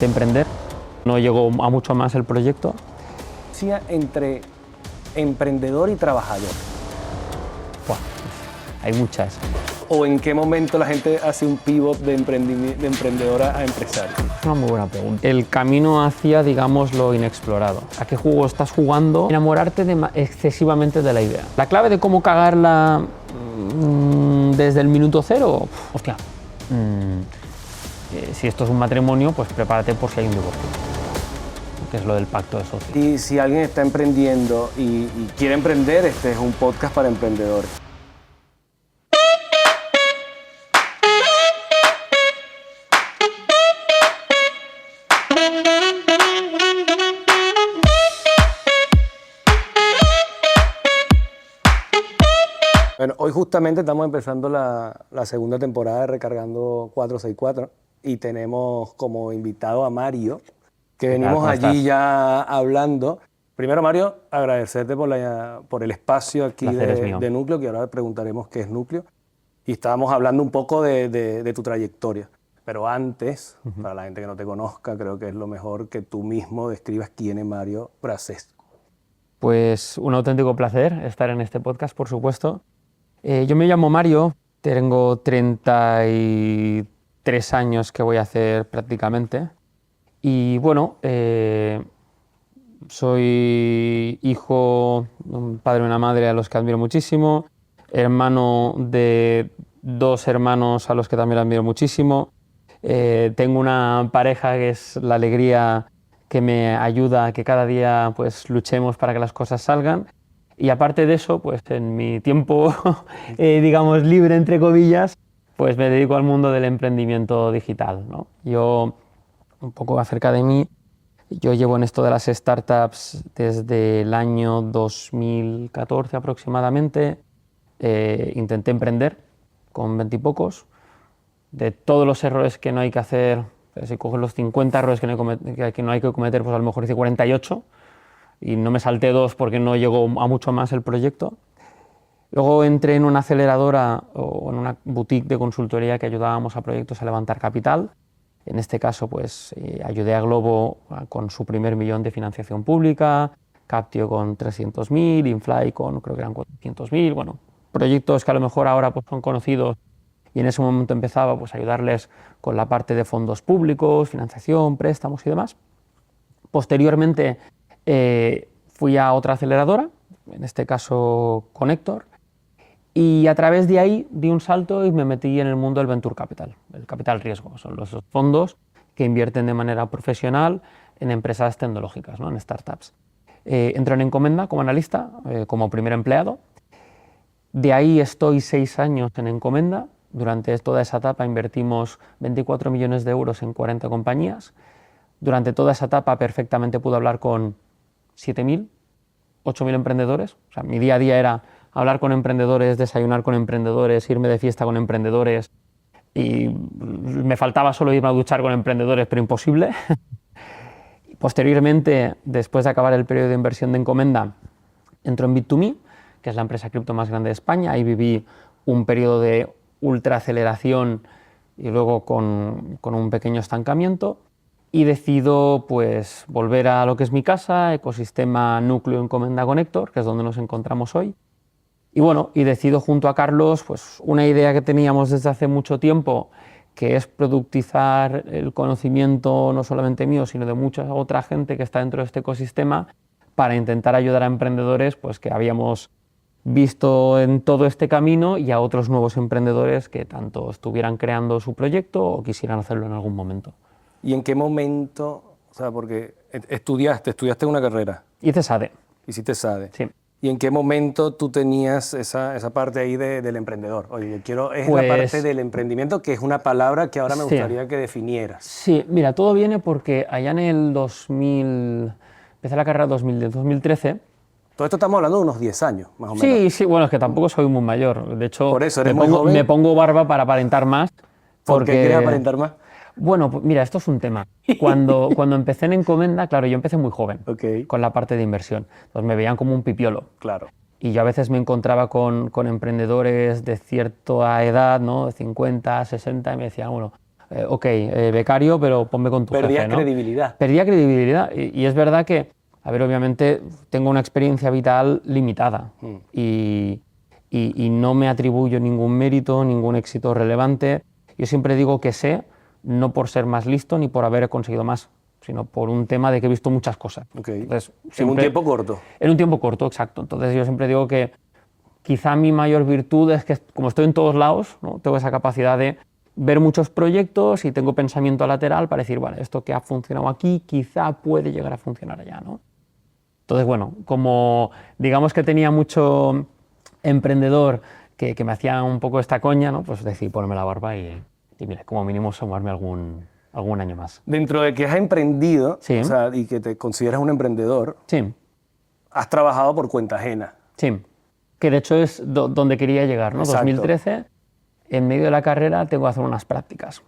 de emprender. No llegó a mucho más el proyecto. Entre emprendedor y trabajador. Buah, hay muchas. ¿O en qué momento la gente hace un pivot de emprendedora a empresario? Es una muy buena pregunta. El camino hacia, digamos, lo inexplorado. ¿A qué juego estás jugando? Enamorarte excesivamente de la idea. La clave de cómo cagarla desde el minuto cero, hostia. Si esto es un matrimonio, pues prepárate por si hay un divorcio, que es lo del pacto de socios. Y si alguien está emprendiendo y quiere emprender, este es un podcast para emprendedores. Bueno, hoy justamente estamos empezando la segunda temporada de Recargando 464 y tenemos como invitado a Mario, que venimos allí ya hablando. Primero, Mario, agradecerte por el espacio aquí de Núcleo, que ahora preguntaremos qué es Núcleo. Y estábamos hablando un poco de tu trayectoria. Pero antes, para la gente que no te conozca, creo que es lo mejor que tú mismo describas quién es Mario Brasescu. Pues un auténtico placer estar en este podcast, por supuesto. Yo me llamo Mario, tengo 33 años que voy a hacer prácticamente. Y bueno, soy hijo de un padre y una madre a los que admiro muchísimo, hermano de dos hermanos a los que también admiro muchísimo. Tengo una pareja que es la alegría que me ayuda a que cada día pues, luchemos para que las cosas salgan. Y aparte de eso, pues en mi tiempo, digamos, libre, entre comillas, pues me dedico al mundo del emprendimiento digital, ¿no? Yo, un poco acerca de mí, yo llevo en esto de las startups desde el año 2014 aproximadamente. Intenté emprender con 20 y pocos. De todos los errores que no hay que hacer, si coges los 50 errores que no hay que cometer, pues a lo mejor hice 48. Y no me salté 2 porque no llegó a mucho más el proyecto. Luego entré en una aceleradora o en una boutique de consultoría que ayudábamos a proyectos a levantar capital. En este caso, pues ayudé a Globo con su primer millón de financiación pública, Captio con 300.000, Infly con creo que eran 400.000. Bueno, proyectos que a lo mejor ahora pues, son conocidos y en ese momento empezaba pues, a ayudarles con la parte de fondos públicos, financiación, préstamos y demás. Posteriormente, fui a otra aceleradora, en este caso Connector, y a través de ahí di un salto y me metí en el mundo del Venture Capital, el capital riesgo. Son los fondos que invierten de manera profesional en empresas tecnológicas, ¿no? En startups. Entré en Encomenda como analista, como primer empleado. De ahí estoy 6 años en Encomenda. Durante toda esa etapa invertimos 24 millones de euros en 40 compañías. Durante toda esa etapa perfectamente pude hablar con 7.000, 8.000 emprendedores. O sea, mi día a día era hablar con emprendedores, desayunar con emprendedores, irme de fiesta con emprendedores y me faltaba solo irme a duchar con emprendedores, pero imposible. Posteriormente, después de acabar el periodo de inversión de Encomenda, entro en Bit2Me, que es la empresa cripto más grande de España. Ahí viví un periodo de ultra aceleración y luego con un pequeño estancamiento. Y decido pues, volver a lo que es mi casa, ecosistema Núcleo Encomenda Connector, que es donde nos encontramos hoy. Y bueno, y decido junto a Carlos pues, una idea que teníamos desde hace mucho tiempo, que es productizar el conocimiento no solamente mío, sino de mucha otra gente que está dentro de este ecosistema, para intentar ayudar a emprendedores pues, que habíamos visto en todo este camino y a otros nuevos emprendedores que tanto estuvieran creando su proyecto o quisieran hacerlo en algún momento. ¿Y en qué momento, o sea, porque estudiaste una carrera? Hice SADE. Hiciste SADE. Sí. ¿Y en qué momento tú tenías esa parte ahí del emprendedor? Oye, Pues, la parte del emprendimiento, que es una palabra que ahora me gustaría que definieras. Sí, mira, todo viene porque allá en el 2000, empecé la carrera en 2013. Todo esto estamos hablando de unos 10 años, más o menos. Sí, bueno, es que tampoco soy muy mayor. De hecho, por eso, me pongo barba para aparentar más. ¿Por qué quieres aparentar más? Bueno, pues mira, esto es un tema. Cuando empecé en Encomenda, claro, yo empecé muy joven con la parte de inversión. Entonces me veían como un pipiolo. Claro. Y yo a veces me encontraba con emprendedores de cierta edad, ¿no? De 50, 60, y me decían, bueno, ok, becario, pero ponme con tu Perdías jefe, ¿no? credibilidad. Perdía credibilidad y es verdad que, a ver, obviamente tengo una experiencia vital limitada y no me atribuyo ningún mérito, ningún éxito relevante. Yo siempre digo que sé, no por ser más listo ni por haber conseguido más, sino por un tema de que he visto muchas cosas. Okay. Entonces, en un tiempo corto. En un tiempo corto, exacto. Entonces yo siempre digo que quizá mi mayor virtud es que, como estoy en todos lados, ¿no? Tengo esa capacidad de ver muchos proyectos y tengo pensamiento lateral para decir, vale, esto que ha funcionado aquí quizá puede llegar a funcionar allá, ¿no? Entonces, bueno, como digamos que tenía mucho emprendedor que me hacía un poco esta coña, ¿no? Pues decidí ponerme la barba y mira, como mínimo sumarme algún año más. Dentro de que has emprendido, Sí. o sea, y que te consideras un emprendedor, Sí. has trabajado por cuenta ajena. Sí, que de hecho es donde quería llegar, ¿no? Exacto. 2013, en medio de la carrera tengo que hacer unas prácticas.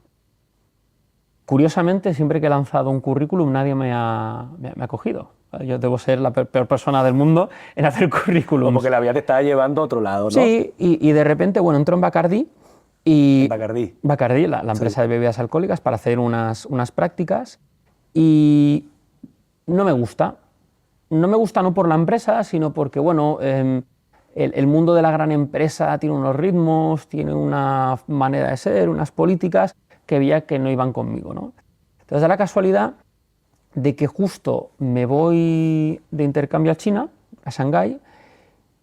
Curiosamente, siempre que he lanzado un currículum nadie me ha cogido. Yo debo ser la peor persona del mundo en hacer currículums. Como que la vida te estaba llevando a otro lado, ¿no? Sí, y de repente, bueno, entro en Bacardí y... Bacardí. Bacardí, la empresa de bebidas alcohólicas, para hacer unas prácticas y no me gusta. No me gusta no por la empresa, sino porque, bueno, el mundo de la gran empresa tiene unos ritmos, tiene una manera de ser, unas políticas que veía que no iban conmigo, ¿no? Entonces da la casualidad de que justo me voy de intercambio a China, a Shanghái,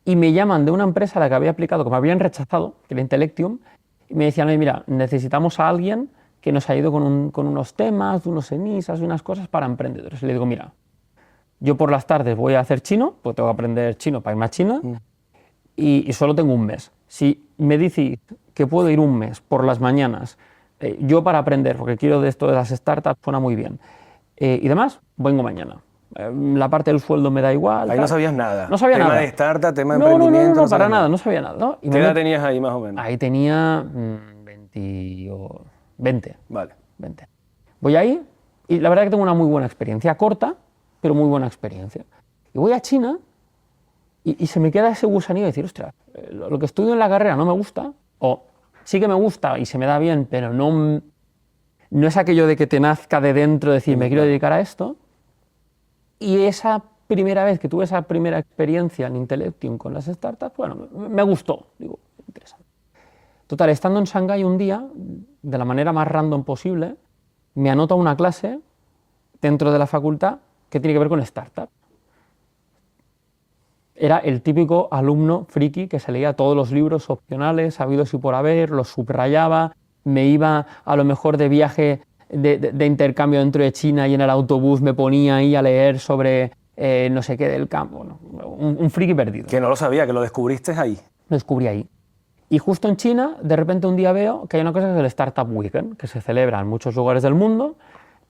y me llaman de una empresa a la que había aplicado, que me habían rechazado, que era Intellectium, y me decían, oye, mira, necesitamos a alguien que nos ha ido con unos temas, unos emisas y unas cosas para emprendedores. Y le digo, mira, yo por las tardes voy a hacer chino, pues tengo que aprender chino para irme a China, y solo tengo un mes. Si me decís que puedo ir un mes por las mañanas, yo para aprender, porque quiero de esto de las startups, suena muy bien, y demás, vengo mañana. La parte del sueldo me da igual. Ahí no sabías nada. No sabía tema nada. Tema de startup, tema de emprendimiento. No, para nada, no sabía nada, ¿no? ¿Qué edad tenías ahí más o menos? Ahí tenía 20. Vale. 20. Voy ahí y la verdad que tengo una muy buena experiencia, corta, pero muy buena experiencia. Y voy a China y se me queda ese gusanillo de decir, ostras, lo que estudio en la carrera no me gusta, o sí que me gusta y se me da bien, pero no es aquello de que te nazca de dentro decir, me quiero dedicar a esto. Y esa primera vez que tuve esa primera experiencia en Intellectium con las startups, bueno, me gustó, digo, interesante. Total, estando en Shanghái un día, de la manera más random posible, me anota una clase dentro de la facultad que tiene que ver con startups. Era el típico alumno friki que se leía todos los libros opcionales, habidos y por haber, los subrayaba, me iba a lo mejor de viaje de intercambio dentro de China y en el autobús me ponía ahí a leer sobre no sé qué del campo. ¿No? Un friki perdido. Que no lo sabía, que lo descubriste ahí. Lo descubrí ahí. Y justo en China, de repente un día veo que hay una cosa que es el Startup Weekend, que se celebra en muchos lugares del mundo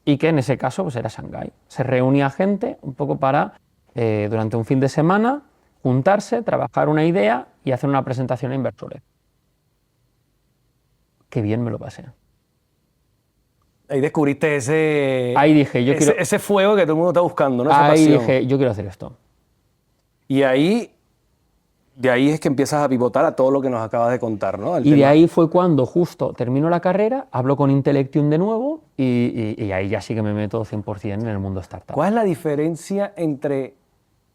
y que en ese caso pues era Shanghái. Se reunía gente un poco para, durante un fin de semana, juntarse, trabajar una idea y hacer una presentación a inversores. Qué bien me lo pasé. Ahí descubriste ese... Ahí dije, yo quiero... Ese fuego que todo el mundo está buscando, ¿no? Esa ahí pasión. dije, yo quiero hacer esto. Y ahí... De ahí es que empiezas a pivotar a todo lo que nos acabas de contar, ¿no? Y de ahí fue cuando justo termino la carrera, hablo con Intellectium de nuevo y ahí ya sí que me meto 100% en el mundo startup. ¿Cuál es la diferencia entre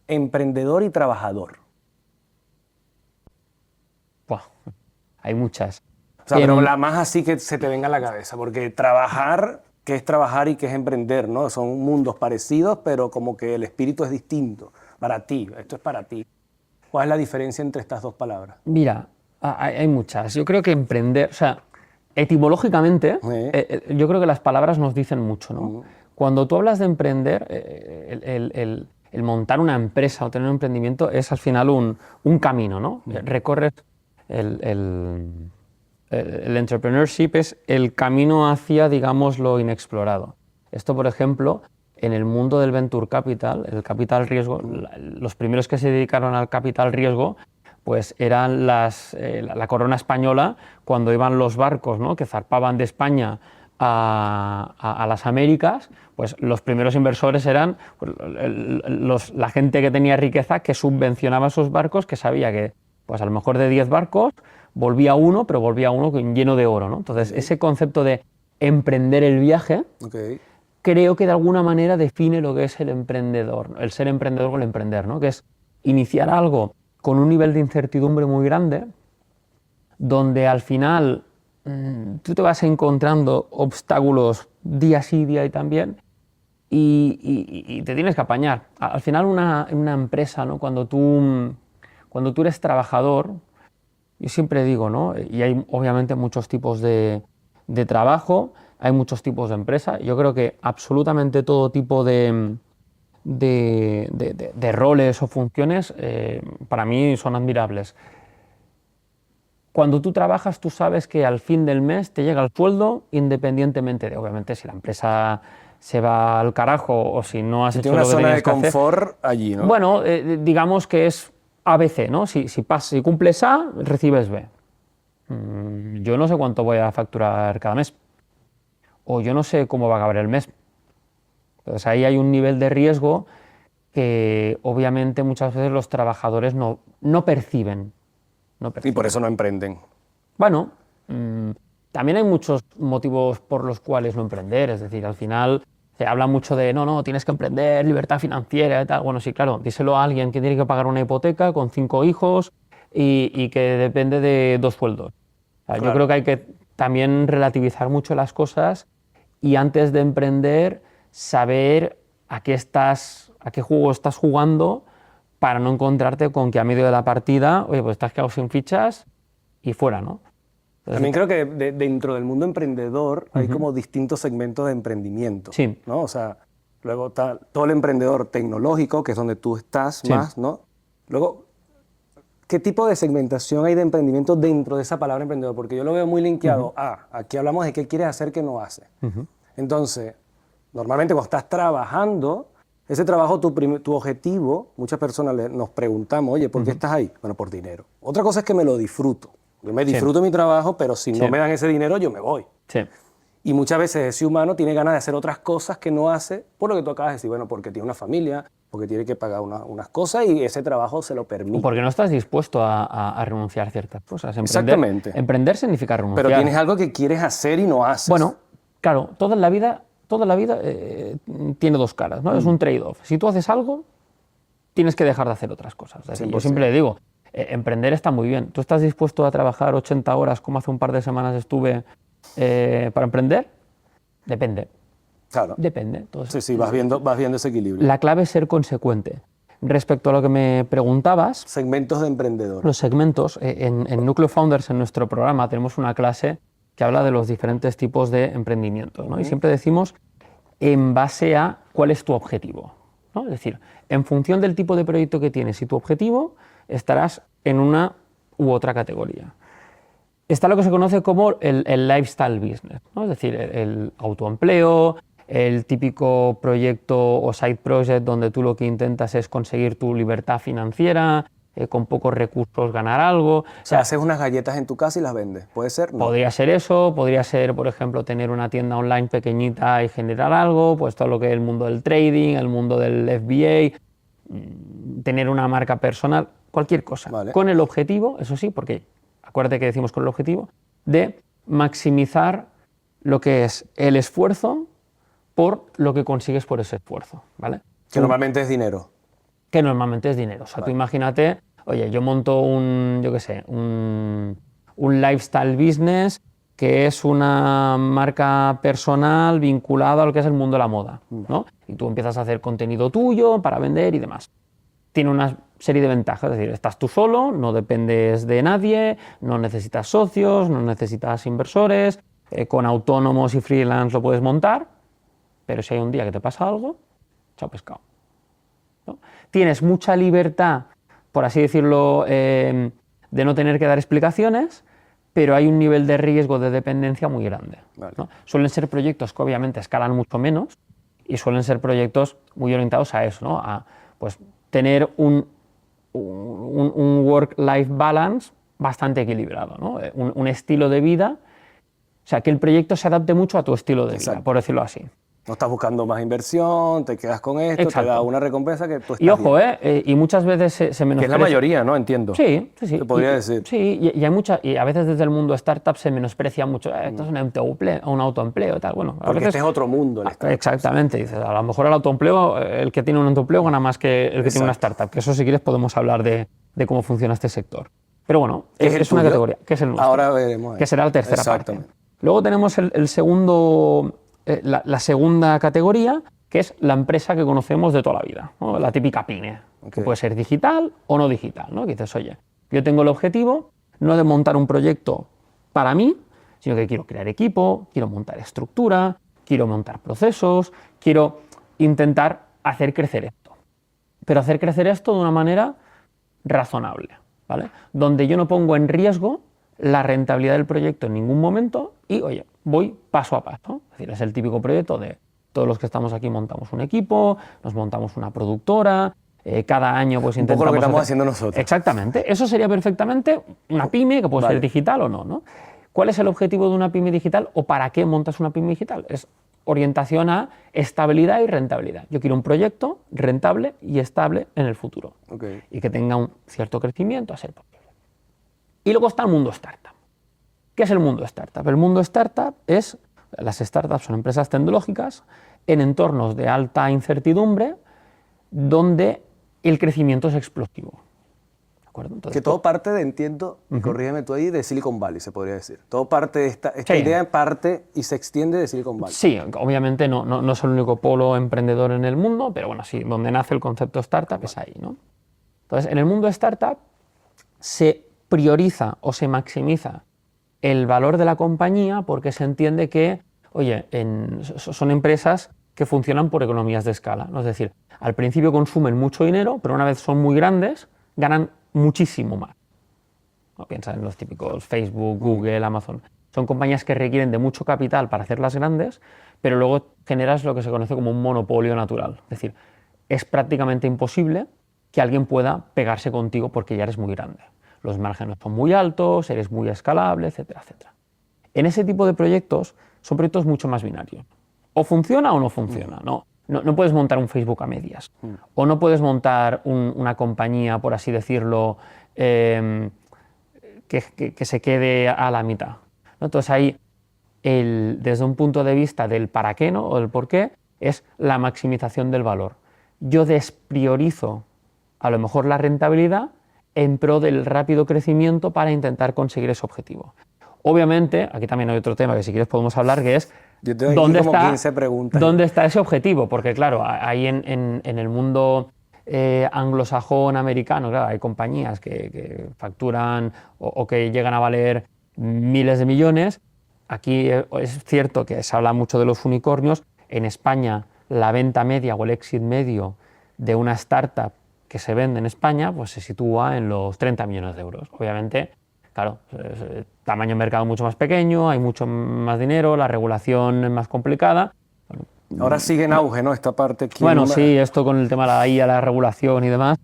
emprendedor y trabajador? Buah, hay muchas. O sea, pero la más así que se te venga a la cabeza, porque trabajar, ¿qué es trabajar y qué es emprender? ¿No? Son mundos parecidos, pero como que el espíritu es distinto. Para ti, esto es para ti. ¿Cuál es la diferencia entre estas dos palabras? Mira, hay muchas. Yo creo que emprender, o sea, etimológicamente, yo creo que las palabras nos dicen mucho, ¿no? Cuando tú hablas de emprender, el montar una empresa o tener un emprendimiento es al final un camino, ¿no? Recorres el entrepreneurship es el camino hacia, digamos, lo inexplorado. Esto, por ejemplo, en el mundo del venture capital, el capital riesgo, los primeros que se dedicaron al capital riesgo, pues eran la corona española cuando iban los barcos, ¿no? Que zarpaban de España a las Américas, pues los primeros inversores eran pues, la gente que tenía riqueza que subvencionaba esos barcos, que sabía que pues a lo mejor de 10 barcos volvía uno, pero volvía uno lleno de oro, ¿no? Entonces ese concepto de emprender el viaje, Okay. creo que de alguna manera define lo que es el emprendedor, el ser emprendedor o el emprender, ¿no? Que es iniciar algo con un nivel de incertidumbre muy grande, donde al final tú te vas encontrando obstáculos día sí, día y también, y te tienes que apañar. Al final una empresa, ¿no? Cuando tú eres trabajador, yo siempre digo, ¿no? Y hay obviamente muchos tipos de trabajo, hay muchos tipos de empresa. Yo creo que absolutamente todo tipo de roles o funciones para mí son admirables. Cuando tú trabajas, tú sabes que al fin del mes te llega el sueldo independientemente de, obviamente, si la empresa se va al carajo o si no has Si hecho tiene lo una que zona tenías de que hacer. confort allí, ¿no? Bueno, digamos que es ABC, ¿no? Si cumples A, recibes B. Yo no sé cuánto voy a facturar cada mes, o yo no sé cómo va a acabar el mes. Entonces ahí hay un nivel de riesgo que obviamente muchas veces los trabajadores no perciben. No Y perciben. por eso no emprenden. Bueno, también hay muchos motivos por los cuales no emprender. Es decir, al final se habla mucho de no, tienes que emprender, libertad financiera y tal. Bueno, sí, claro, díselo a alguien que tiene que pagar una hipoteca con 5 hijos y que depende de 2 sueldos. O sea, Claro. yo creo que hay que también relativizar mucho las cosas y antes de emprender saber a qué juego estás jugando para no encontrarte con que a medio de la partida, oye, pues estás quedado sin fichas y fuera, ¿no? Entonces, También creo que dentro del mundo emprendedor hay como distintos segmentos de emprendimiento, Sí. ¿no? O sea, luego está todo el emprendedor tecnológico, que es donde tú estás Sí. más, ¿no? Luego, ¿qué tipo de segmentación hay de emprendimiento dentro de esa palabra emprendedor? Porque yo lo veo muy linkeado a, aquí hablamos de qué quieres hacer, qué no haces. Entonces, normalmente cuando estás trabajando, ese trabajo, tu objetivo, muchas personas nos preguntamos, oye, ¿por qué estás ahí? Bueno, por dinero. Otra cosa es que me lo disfruto. Yo me disfruto mi trabajo, pero si no me dan ese dinero, yo me voy. Sí. Y muchas veces ese humano tiene ganas de hacer otras cosas que no hace, por lo que tú acabas de decir, bueno, porque tiene una familia, porque tiene que pagar unas cosas y ese trabajo se lo permite. Porque no estás dispuesto a renunciar a ciertas cosas. Exactamente. Emprender significa renunciar. Pero tienes algo que quieres hacer y no haces. Bueno, claro, toda la vida tiene dos caras, ¿no? Es un trade-off. Si tú haces algo, tienes que dejar de hacer otras cosas. Es decir, yo 100%. siempre le digo, emprender está muy bien. ¿Tú estás dispuesto a trabajar 80 horas como hace un par de semanas estuve para emprender? Depende. Claro. Depende. Entonces, Sí, vas viendo ese equilibrio. la clave es ser consecuente. Respecto a lo que me preguntabas, Segmentos de emprendedor. los segmentos, en Núcleo Founders, en nuestro programa, tenemos una clase que habla de los diferentes tipos de emprendimiento, ¿no? Y siempre decimos en base a cuál es tu objetivo, ¿no? Es decir, en función del tipo de proyecto que tienes y tu objetivo, estarás en una u otra categoría. Está lo que se conoce como el lifestyle business, ¿no? Es decir, el autoempleo, el típico proyecto o side project donde tú lo que intentas es conseguir tu libertad financiera, con pocos recursos ganar algo. O sea, haces unas galletas en tu casa y las vendes. ¿Puede ser? No. Podría ser eso, podría ser, por ejemplo, tener una tienda online pequeñita y generar algo, pues todo lo que es el mundo del trading, el mundo del FBA, tener una marca personal, cualquier cosa. Vale. Con el objetivo, eso sí, porque acuérdate que decimos con el objetivo, de maximizar lo que es el esfuerzo por lo que consigues por ese esfuerzo, ¿vale? Que normalmente es dinero. Que normalmente es dinero. O sea, tú imagínate, oye, yo monto un lifestyle business que es una marca personal vinculada a lo que es el mundo de la moda, ¿no? Y tú empiezas a hacer contenido tuyo para vender y demás. Tiene una serie de ventajas, es decir, estás tú solo, no dependes de nadie, no necesitas socios, no necesitas inversores, con autónomos y freelance lo puedes montar, pero si hay un día que te pasa algo, chao pescado, ¿no? Tienes mucha libertad, por así decirlo, de no tener que dar explicaciones, pero hay un nivel de riesgo de dependencia muy grande, Vale. ¿no? Suelen ser proyectos que obviamente escalan mucho menos y suelen ser proyectos muy orientados a eso, ¿no? A pues, tener un work-life balance bastante equilibrado, ¿no? Un estilo de vida, o sea, que el proyecto se adapte mucho a tu estilo de vida, por decirlo así. No estás buscando más inversión, te quedas con esto, Exacto. te da una recompensa que tú estás Y ojo, bien. y muchas veces se menosprecia. Que es la mayoría, ¿no? Entiendo. Sí, sí, sí. Se podría decir. Sí, y a veces desde el mundo startup se menosprecia mucho. Esto es un autoempleo y tal. Bueno, a Porque veces, este es otro mundo, el startup. exactamente. Dices, a lo mejor el autoempleo, el que tiene un autoempleo gana más que el que tiene una startup. Que eso, si quieres, podemos hablar de cómo funciona este sector. Pero bueno, es una categoría, que es el nuestro. Ahora veremos. Que será la tercera parte. Exactamente. Luego tenemos el segundo, la segunda categoría, que es la empresa que conocemos de toda la vida, ¿no? La típica pyme, que puede ser digital o no digital, ¿no? Que dices, oye, yo tengo el objetivo no de montar un proyecto para mí, sino que quiero crear equipo, quiero montar estructura, quiero montar procesos, quiero intentar hacer crecer esto. Pero hacer crecer esto de una manera razonable, ¿vale? Donde yo no pongo en riesgo la rentabilidad del proyecto en ningún momento y, oye, voy paso a paso. Es decir, es el típico proyecto de todos los que estamos aquí montamos un equipo, nos montamos una productora, cada año pues intentamos... Un poco lo que estamos haciendo nosotros. Exactamente. Eso sería perfectamente una pyme que puede ser digital o no, ¿no? ¿Cuál es el objetivo de una pyme digital o para qué montas una pyme digital? Es orientación a estabilidad y rentabilidad. Yo quiero un proyecto rentable y estable en el futuro y que tenga un cierto crecimiento a ser posible. Y luego está el mundo startup. ¿Qué es el mundo startup? El mundo startup es, las startups son empresas tecnológicas en entornos de alta incertidumbre donde el crecimiento es explosivo. ¿De acuerdo? Entonces, que todo parte de, entiendo, corrígeme tú ahí, de Silicon Valley, se podría decir. Todo parte de esta idea parte y se extiende de Silicon Valley. Sí, obviamente no es el único polo emprendedor en el mundo, pero bueno, sí, donde nace el concepto startup es ahí, ¿no? Entonces, en el mundo startup se prioriza o se maximiza el valor de la compañía porque se entiende que, oye, son empresas que funcionan por economías de escala, ¿no? Es decir, al principio consumen mucho dinero, pero una vez son muy grandes, ganan muchísimo más. ¿No? Piensa en los típicos Facebook, Google, Amazon. Son compañías que requieren de mucho capital para hacerlas grandes, pero luego generas lo que se conoce como un monopolio natural. Es decir, es prácticamente imposible que alguien pueda pegarse contigo porque ya eres muy grande. Los márgenes son muy altos, eres muy escalable, etcétera, etcétera. En ese tipo de proyectos son proyectos mucho más binarios. O funciona o no funciona, ¿no? No puedes montar un Facebook a medias. O no puedes montar una compañía, por así decirlo, que se quede a la mitad, ¿no? Entonces ahí, desde un punto de vista del para qué, ¿no? O del por qué, es la maximización del valor. Yo despriorizo a lo mejor la rentabilidad en pro del rápido crecimiento para intentar conseguir ese objetivo. Obviamente, aquí también hay otro tema que si quieres podemos hablar, que es ¿dónde está ese objetivo? Porque claro, ahí en el mundo anglosajón, americano, claro, hay compañías que facturan o que llegan a valer miles de millones. Aquí es cierto que se habla mucho de los unicornios. En España, la venta media o el exit medio de una startup que se vende en España pues se sitúa en los 30 millones de euros. Obviamente, claro, tamaño de mercado mucho más pequeño, hay mucho más dinero, la regulación es más complicada. Bueno, ahora sigue en auge, ¿no? Esta parte. Bueno, sí, esto con el tema de la IA, la regulación y demás.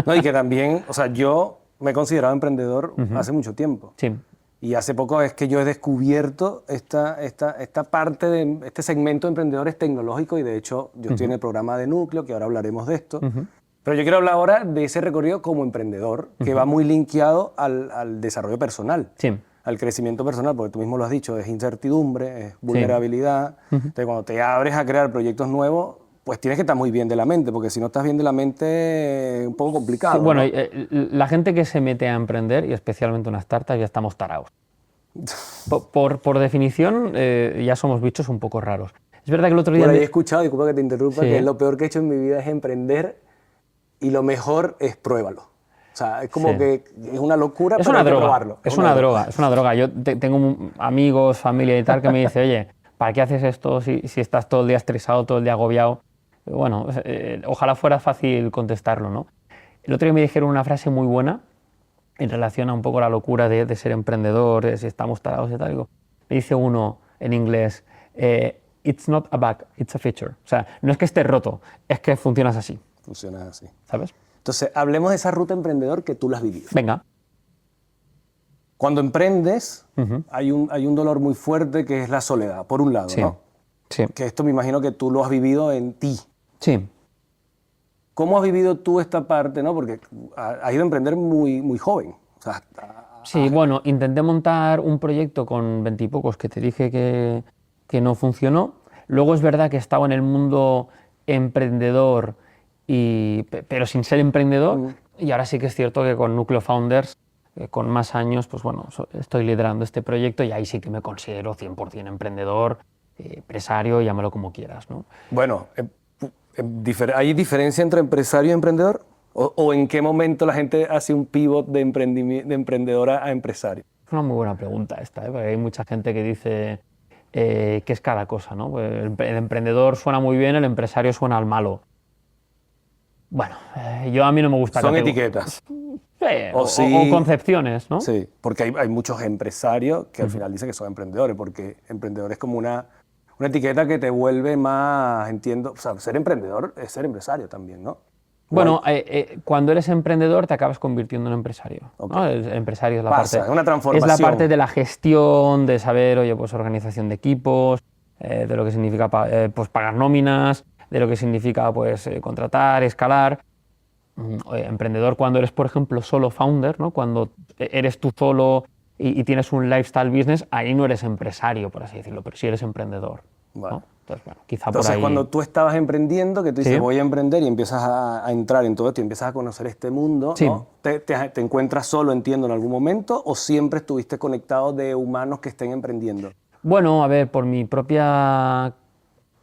No, y que también, o sea, yo me he considerado emprendedor hace mucho tiempo. Sí. Y hace poco es que yo he descubierto esta parte de este segmento de emprendedores tecnológicos y de hecho yo estoy en el programa de Núcleo, que ahora hablaremos de esto. Pero yo quiero hablar ahora de ese recorrido como emprendedor, que va muy linkeado al desarrollo personal, al crecimiento personal, porque tú mismo lo has dicho, es incertidumbre, es vulnerabilidad. Entonces, cuando te abres a crear proyectos nuevos, pues tienes que estar muy bien de la mente, porque si no estás bien de la mente es un poco complicado. Sí, bueno, ¿no? La gente que se mete a emprender, y especialmente una startup, ya estamos tarados. Por definición, ya somos bichos un poco raros. Es verdad que el otro día... Por ahí he escuchado, disculpa que te interrumpa, que lo peor que he hecho en mi vida es emprender y lo mejor es pruébalo. O sea, es como que es una locura, pero hay que probarlo. Es una droga. Yo tengo amigos, familia y tal que me dice, oye, ¿para qué haces esto si estás todo el día estresado, todo el día agobiado? Bueno, ojalá fuera fácil contestarlo, ¿no? El otro día me dijeron una frase muy buena en relación a un poco la locura de ser emprendedor, si estamos tarados y tal. Digo, me dice uno en inglés, it's not a bug, it's a feature. O sea, no es que estés roto, es que funcionas así. Funcionas así. ¿Sabes? Entonces, hablemos de esa ruta emprendedor que tú la has vivido. Venga. Cuando emprendes, hay un dolor muy fuerte que es la soledad, por un lado, ¿no? Sí. Que esto me imagino que tú lo has vivido en ti. Sí. ¿Cómo has vivido tú esta parte, no? Porque has ido a emprender muy, muy joven. O sea, Sí, bueno, intenté montar un proyecto con 20 y pocos que te dije que no funcionó. Luego es verdad que estaba en el mundo emprendedor, pero sin ser emprendedor. Y ahora sí que es cierto que con Núcleo Founders, con más años, pues bueno, estoy liderando este proyecto y ahí sí que me considero 100% emprendedor, empresario, llámalo como quieras, ¿no? bueno, ¿hay diferencia entre empresario y emprendedor? ¿O en qué momento la gente hace un pivot de emprendedora a empresario? Es una muy buena pregunta esta, ¿eh? Porque hay mucha gente que dice qué es cada cosa, ¿no? Pues el emprendedor suena muy bien, el empresario suena al malo. Bueno, a mí no me gusta Son etiquetas. o concepciones, ¿no? Sí, porque hay muchos empresarios que al final dicen que son emprendedores, porque emprendedor es como una etiqueta que te vuelve más, entiendo, o sea, ser emprendedor es ser empresario también, ¿no? Bueno, cuando eres emprendedor te acabas convirtiendo en empresario, Okay. ¿no? El empresario es la Pasa, parte, es una transformación. es la parte de la gestión, de saber, oye, pues organización de equipos, de lo que significa pues pagar nóminas, de lo que significa pues contratar, escalar. Emprendedor cuando eres, por ejemplo, solo founder, ¿no? Cuando eres tú solo y tienes un lifestyle business, ahí no eres empresario, por así decirlo, pero sí eres emprendedor, Vale. ¿no? Entonces, bueno, quizá Entonces, por ahí... cuando tú estabas emprendiendo, que tú dices, Sí. voy a emprender y empiezas a entrar en todo esto y empiezas a conocer este mundo, Sí. ¿no? ¿Te encuentras solo, entiendo, en algún momento o siempre estuviste conectado de humanos que estén emprendiendo? Bueno, a ver, por mi propia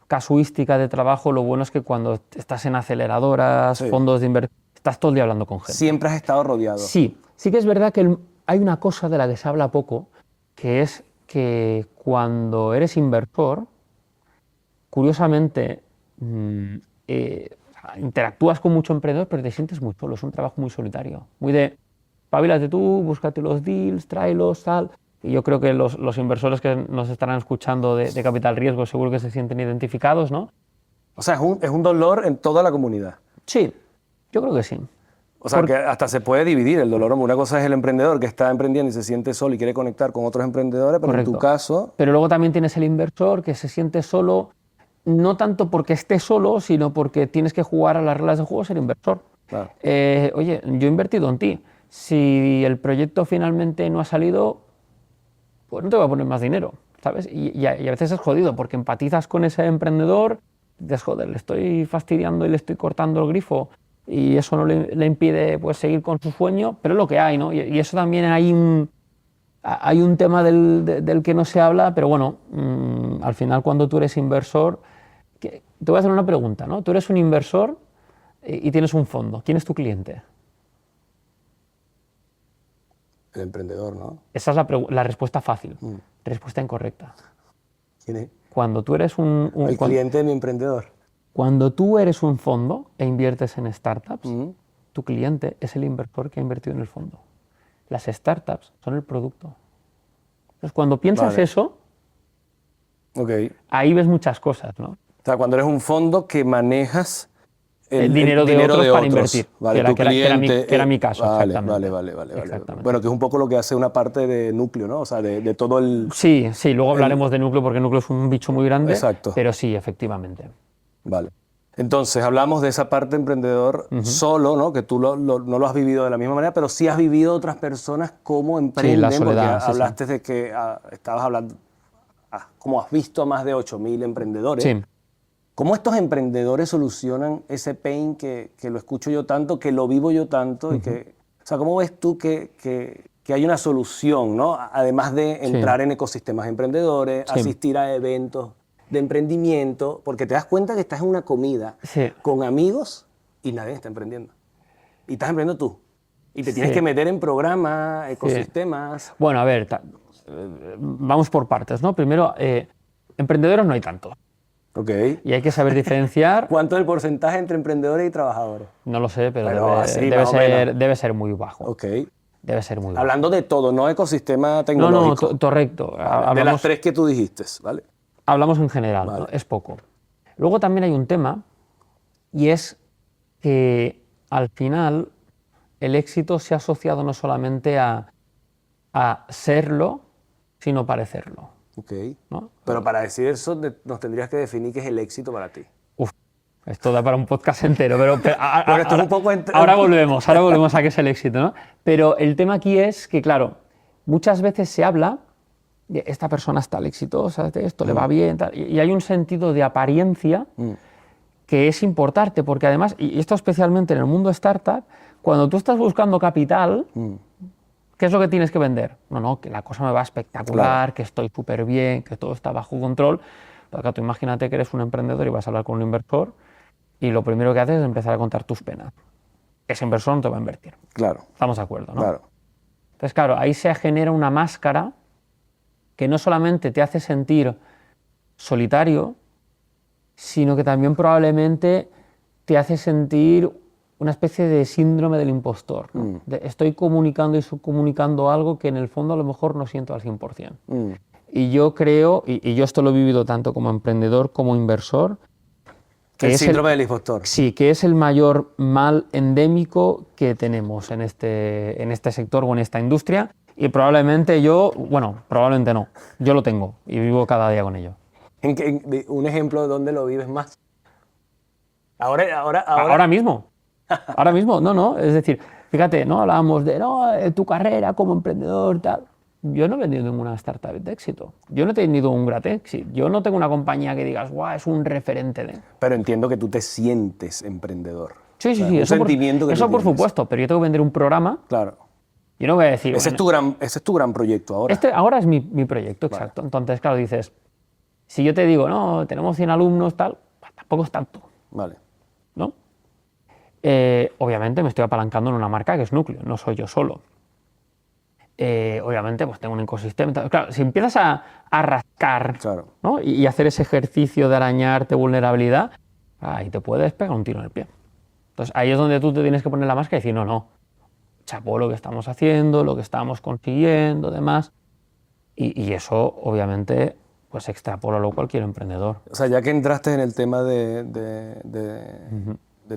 casuística de trabajo, lo bueno es que cuando estás en aceleradoras, Sí. fondos de inversión, estás todo el día hablando con gente. Siempre has estado rodeado. Sí, sí que es verdad que hay una cosa de la que se habla poco, que es que cuando eres inversor, curiosamente, interactúas con muchos emprendedores, pero te sientes muy solo, es un trabajo muy solitario, muy de, pabilate tú, búscate los deals, tráelos, tal. Y yo creo que los inversores que nos estarán escuchando de capital riesgo seguro que se sienten identificados, ¿no? O sea, es un dolor en toda la comunidad. Sí, yo creo que sí. O sea, que hasta se puede dividir el dolor. Una cosa es el emprendedor que está emprendiendo y se siente solo y quiere conectar con otros emprendedores, pero Correcto. en tu caso... Pero luego también tienes el inversor que se siente solo, no tanto porque esté solo, sino porque tienes que jugar a las reglas de juego, ser inversor. Claro. Oye, yo he invertido en ti. Si el proyecto finalmente no ha salido, pues no te voy a poner más dinero, ¿sabes? Y a veces es jodido porque empatizas con ese emprendedor, dices, joder, le estoy fastidiando y le estoy cortando el grifo y eso no le impide pues, seguir con su sueño, pero es lo que hay, ¿no? Y eso también hay un tema del que no se habla, pero bueno, al final cuando tú eres inversor, te voy a hacer una pregunta, ¿no? Tú eres un inversor y tienes un fondo. ¿Quién es tu cliente? El emprendedor, ¿no? Esa es la respuesta fácil. Respuesta incorrecta. ¿Quién es? Cuando tú eres El cliente de mi emprendedor. Cuando tú eres un fondo e inviertes en startups, tu cliente es el inversor que ha invertido en el fondo. Las startups son el producto. Entonces, cuando piensas eso, ahí ves muchas cosas, ¿no? O sea, cuando eres un fondo que manejas el dinero de otros para invertir, vale, que era mi caso, vale, exactamente. Vale. Exactamente. Bueno, que es un poco lo que hace una parte de núcleo, ¿no? O sea, de todo el... Sí, luego hablaremos de núcleo porque núcleo es un bicho muy grande. Exacto. Pero sí, efectivamente. Vale. Entonces, hablamos de esa parte emprendedor solo, ¿no? Que tú no lo has vivido de la misma manera, pero sí has vivido otras personas cómo emprenden. Sí, la soledad, porque hablaste de que estabas hablando, como has visto a más de 8.000 emprendedores. Sí. ¿Cómo estos emprendedores solucionan ese pain que lo escucho yo tanto, que lo vivo yo tanto? Y que, o sea, ¿cómo ves tú que hay una solución, ¿no? Además de entrar en ecosistemas emprendedores, asistir a eventos de emprendimiento, porque te das cuenta que estás en una comida con amigos y nadie está emprendiendo. Y estás emprendiendo tú. Y te tienes que meter en programas, ecosistemas. Bueno, a ver, vamos por partes, ¿no? Primero, emprendedores no hay tantos. Okay. Y hay que saber diferenciar. ¿Cuánto es el porcentaje entre emprendedores y trabajadores? No lo sé, pero debe ser muy bajo. Okay. Debe ser muy bajo. Hablando de todo, no ecosistema tecnológico. No, correcto. De las tres que tú dijiste, ¿vale? Hablamos en general, vale. ¿no? Es poco. Luego también hay un tema, y es que al final el éxito se ha asociado no solamente a serlo, sino parecerlo. Ok. ¿no? Pero para decir eso, nos tendrías que definir qué es el éxito para ti. Uf, esto da para un podcast entero, pero Bueno, esto es un poco ahora volvemos a qué es el éxito, ¿no? Pero el tema aquí es que, claro, muchas veces se habla de esta persona está exitosa, de esto le va bien, tal, y hay un sentido de apariencia que es importante, porque además, y esto especialmente en el mundo startup, cuando tú estás buscando capital, ¿qué es lo que tienes que vender? No, que la cosa me va espectacular, que estoy súper bien, que todo está bajo control. Pero claro, tú imagínate que eres un emprendedor y vas a hablar con un inversor y lo primero que haces es empezar a contar tus penas. Ese inversor no te va a invertir. Claro. Estamos de acuerdo, ¿no? Claro. Entonces, claro, ahí se genera una máscara que no solamente te hace sentir solitario, sino que también probablemente te hace sentir una especie de síndrome del impostor, ¿no? Estoy comunicando y subcomunicando algo que en el fondo a lo mejor no siento al 100%. Y yo creo, y yo esto lo he vivido tanto como emprendedor como inversor, que el síndrome del impostor. Sí, que es el mayor mal endémico que tenemos en este sector o en esta industria. Y probablemente probablemente no, yo lo tengo y vivo cada día con ello. Un ejemplo de dónde lo vives más. Ahora mismo. Ahora mismo, no, es decir, fíjate, ¿no? Hablábamos de tu carrera como emprendedor, tal. Yo no he vendido ninguna startup de éxito. Yo no he tenido un gran éxito. Yo no tengo una compañía que digas, guau, es un referente de... Pero entiendo que tú te sientes emprendedor. Sí, o sea, sí, un sentimiento eso por supuesto, pero yo tengo que vender un programa. Claro. Yo no voy a decir... Ese es tu gran proyecto ahora. Ahora es mi proyecto, exacto. Vale. Entonces, claro, dices, si yo te digo, no, tenemos 100 alumnos, tal, tampoco es tanto. Vale. ¿No? Obviamente me estoy apalancando en una marca que es Núcleo, no soy yo solo. Obviamente pues tengo un ecosistema. Claro, si empiezas a rascar, claro, ¿no? y hacer ese ejercicio de arañarte vulnerabilidad, ahí te puedes pegar un tiro en el pie. Entonces ahí es donde tú te tienes que poner la máscara y decir, no, chapó lo que estamos haciendo, lo que estamos consiguiendo, demás. Y eso obviamente pues extrapólalo cualquier emprendedor. O sea, ya que entraste en el tema de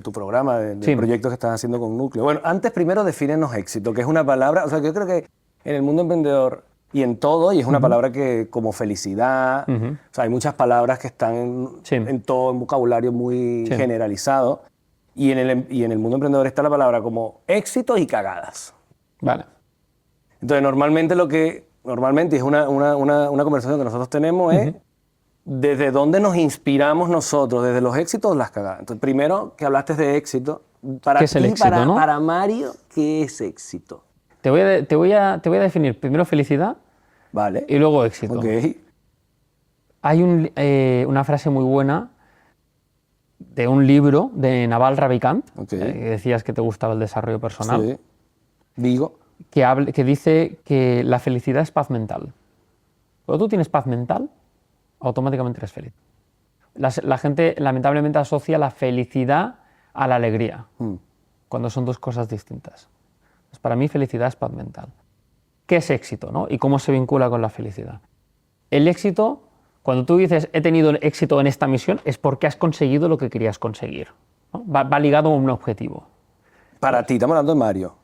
tu programa, de proyectos que estás haciendo con Núcleo. Bueno, antes primero defínenos éxito, que es una palabra, o sea, yo creo que en el mundo emprendedor y en todo, y es una palabra que como felicidad, o sea, hay muchas palabras que están en todo un vocabulario muy generalizado, y en el mundo emprendedor está la palabra como éxitos y cagadas. Vale. Entonces, normalmente es una conversación que nosotros tenemos es desde dónde nos inspiramos nosotros, desde los éxitos o las cagadas. Entonces, primero que hablaste de éxito, para ¿qué es el éxito, ¿no? Para Mario, ¿qué es éxito? Te voy a definir primero felicidad, vale, y luego éxito. Okay. Hay una frase muy buena de un libro de Naval Ravikant, que decías que te gustaba el desarrollo personal. Sí. Digo. Que dice que la felicidad es paz mental. Cuando tú tienes paz mental, automáticamente eres feliz. La gente lamentablemente asocia la felicidad a la alegría, cuando son dos cosas distintas. Pues para mí felicidad es paz mental. ¿Qué es éxito, no? ¿Y cómo se vincula con la felicidad? El éxito, cuando tú dices he tenido éxito en esta misión, es porque has conseguido lo que querías conseguir, ¿no? Va ligado a un objetivo. Para ti, estamos hablando de Mario.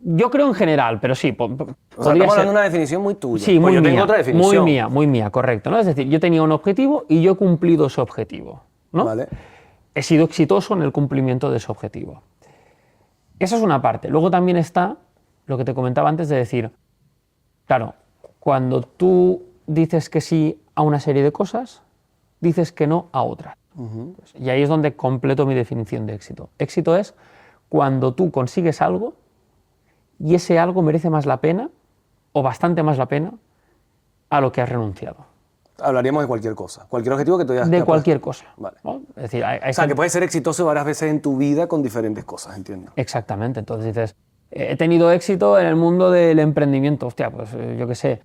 Yo creo en general, pero sí. O sea, estamos hablando de una definición muy tuya. Sí, yo tengo otra definición. Muy mía, correcto, ¿no? Es decir, yo tenía un objetivo y yo he cumplido ese objetivo, ¿no? Vale. He sido exitoso en el cumplimiento de ese objetivo. Esa es una parte. Luego también está lo que te comentaba antes de decir, claro, cuando tú dices que sí a una serie de cosas, dices que no a otras. Y ahí es donde completo mi definición de éxito. Éxito es cuando tú consigues algo y ese algo merece más la pena, o bastante más la pena, a lo que has renunciado. Hablaríamos de cualquier cosa, cualquier objetivo que tú hayas... De cualquier cosa. Vale. ¿No? Es decir, o sea, que puedes ser exitoso varias veces en tu vida con diferentes cosas, entiendo. Exactamente. Entonces dices, he tenido éxito en el mundo del emprendimiento. Hostia, pues yo qué sé,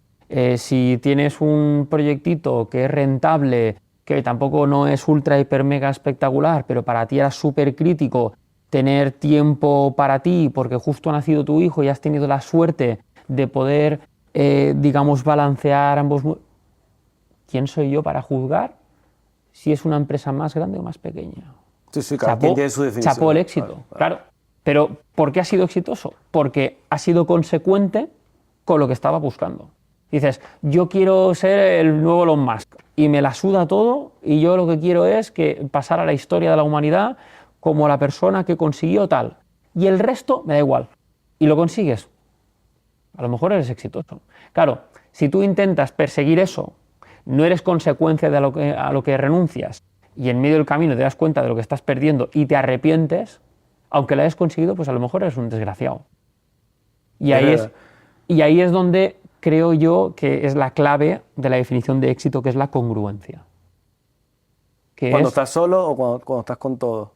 si tienes un proyectito que es rentable, que tampoco no es ultra, hiper, mega espectacular, pero para ti era súper crítico tener tiempo para ti porque justo ha nacido tu hijo y has tenido la suerte de poder, digamos, balancear ambos... ¿Quién soy yo para juzgar si es una empresa más grande o más pequeña? Sí, cada quien tiene su definición. Chapó el éxito, claro. Pero ¿por qué ha sido exitoso? Porque ha sido consecuente con lo que estaba buscando. Dices, yo quiero ser el nuevo Elon Musk y me la suda todo y yo lo que quiero es que pasar a la historia de la humanidad como la persona que consiguió tal. Y el resto me da igual. Y lo consigues. A lo mejor eres exitoso. Claro, si tú intentas perseguir eso, no eres consecuencia de a lo que renuncias y en medio del camino te das cuenta de lo que estás perdiendo y te arrepientes, aunque lo hayas conseguido, pues a lo mejor eres un desgraciado. Y ahí es donde creo yo que es la clave de la definición de éxito, que es la congruencia. ¿Cuando estás solo o cuando estás con todo?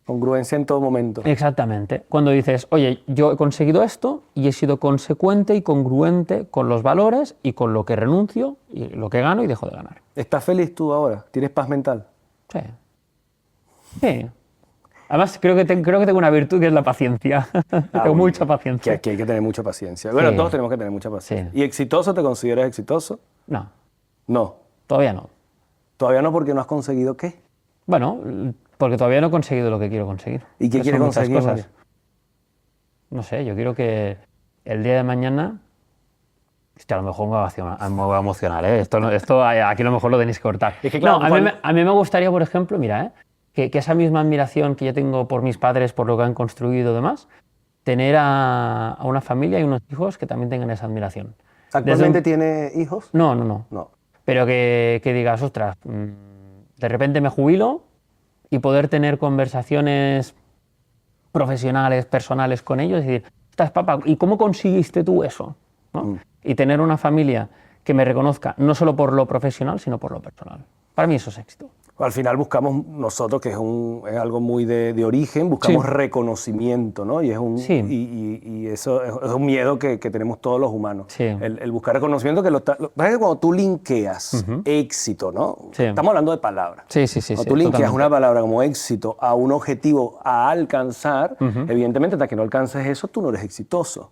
Congruencia en todo momento. Exactamente. Cuando dices, oye, yo he conseguido esto y he sido consecuente y congruente con los valores y con lo que renuncio y lo que gano y dejo de ganar. ¿Estás feliz tú ahora? ¿Tienes paz mental? Sí. Sí. Además, creo que tengo una virtud que es la paciencia. Tengo mucha paciencia. Que aquí hay que tener mucha paciencia. Bueno, Sí. todos tenemos que tener mucha paciencia. Sí. ¿Y exitoso te consideras exitoso? No, No. todavía no. Todavía no, porque no has conseguido qué. Bueno, porque todavía no he conseguido lo que quiero conseguir. ¿Y qué Son quieres muchas conseguir, cosas. Mario? No sé, yo quiero que el día de mañana... Hostia, a lo mejor me voy a emocionar, ¿eh? Esto aquí a lo mejor lo tenéis que cortar. Es que, claro, no, a mí me gustaría, por ejemplo, mira, que esa misma admiración que yo tengo por mis padres, por lo que han construido y demás, tener a una familia y unos hijos que también tengan esa admiración. ¿Actualmente tiene hijos? No. No. Pero que digas, ostras, de repente me jubilo y poder tener conversaciones profesionales, personales con ellos y decir, ostras, papá, ¿y cómo conseguiste tú eso? ¿No? Y tener una familia que me reconozca no solo por lo profesional, sino por lo personal. Para mí eso es éxito. Al final buscamos nosotros, que es algo muy de origen, buscamos Sí. reconocimiento, ¿no? Y, Sí. y eso es un miedo que tenemos todos los humanos. Sí. El buscar reconocimiento, lo que pasa es que cuando tú linkeas éxito, ¿no? Sí. Estamos hablando de palabras. Sí. Cuando tú linkeas totalmente. una palabra como éxito a un objetivo a alcanzar, evidentemente hasta que no alcances eso, tú no eres exitoso.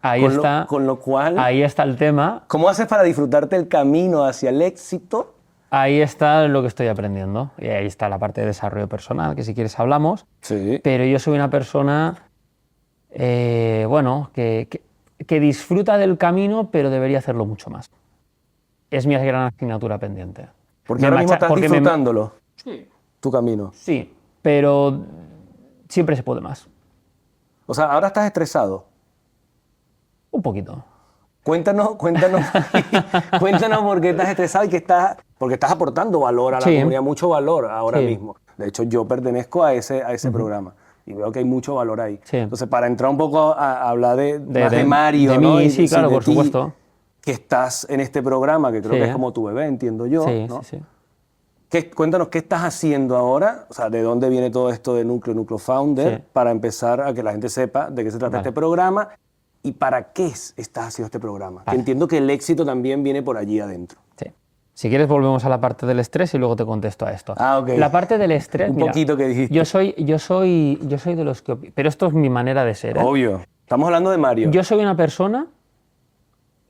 Ahí está, Con lo cual, ahí está el tema, ¿cómo haces para disfrutarte el camino hacia el éxito? ahí está lo que estoy aprendiendo. Y ahí está la parte de desarrollo personal, que si quieres hablamos. Sí. Pero yo soy una persona, bueno, que disfruta del camino, pero debería hacerlo mucho más. Es mi gran asignatura pendiente. Porque ahora mismo estás porque disfrutándolo, Sí. tu camino. Sí, pero siempre se puede más. O sea, ahora estás estresado. Un poquito. Cuéntanos por qué estás estresado y porque estás aportando valor a la Sí. comunidad, mucho valor ahora Sí. mismo. De hecho, yo pertenezco a ese programa y veo que hay mucho valor ahí. Sí. Entonces, para entrar un poco a hablar más de de Mario, de ¿no? mí, Y sí, claro, de por ti, supuesto. que estás en este programa, que creo Sí. que es como tu bebé, entiendo yo, Sí, ¿no? sí. Cuéntanos qué estás haciendo ahora, o sea, de dónde viene todo esto de Núcleo Founder, Sí. para empezar a que la gente sepa de qué se trata Vale. este programa y para qué estás haciendo este programa. Que Vale. entiendo que el éxito también viene por allí adentro. Sí. Si quieres volvemos a la parte del estrés y luego te contesto a esto. Ah, ok. La parte del estrés, Un mira, poquito que dijiste. yo soy de los que pero esto es mi manera de ser. Obvio. Estamos hablando de Mario. Yo soy una persona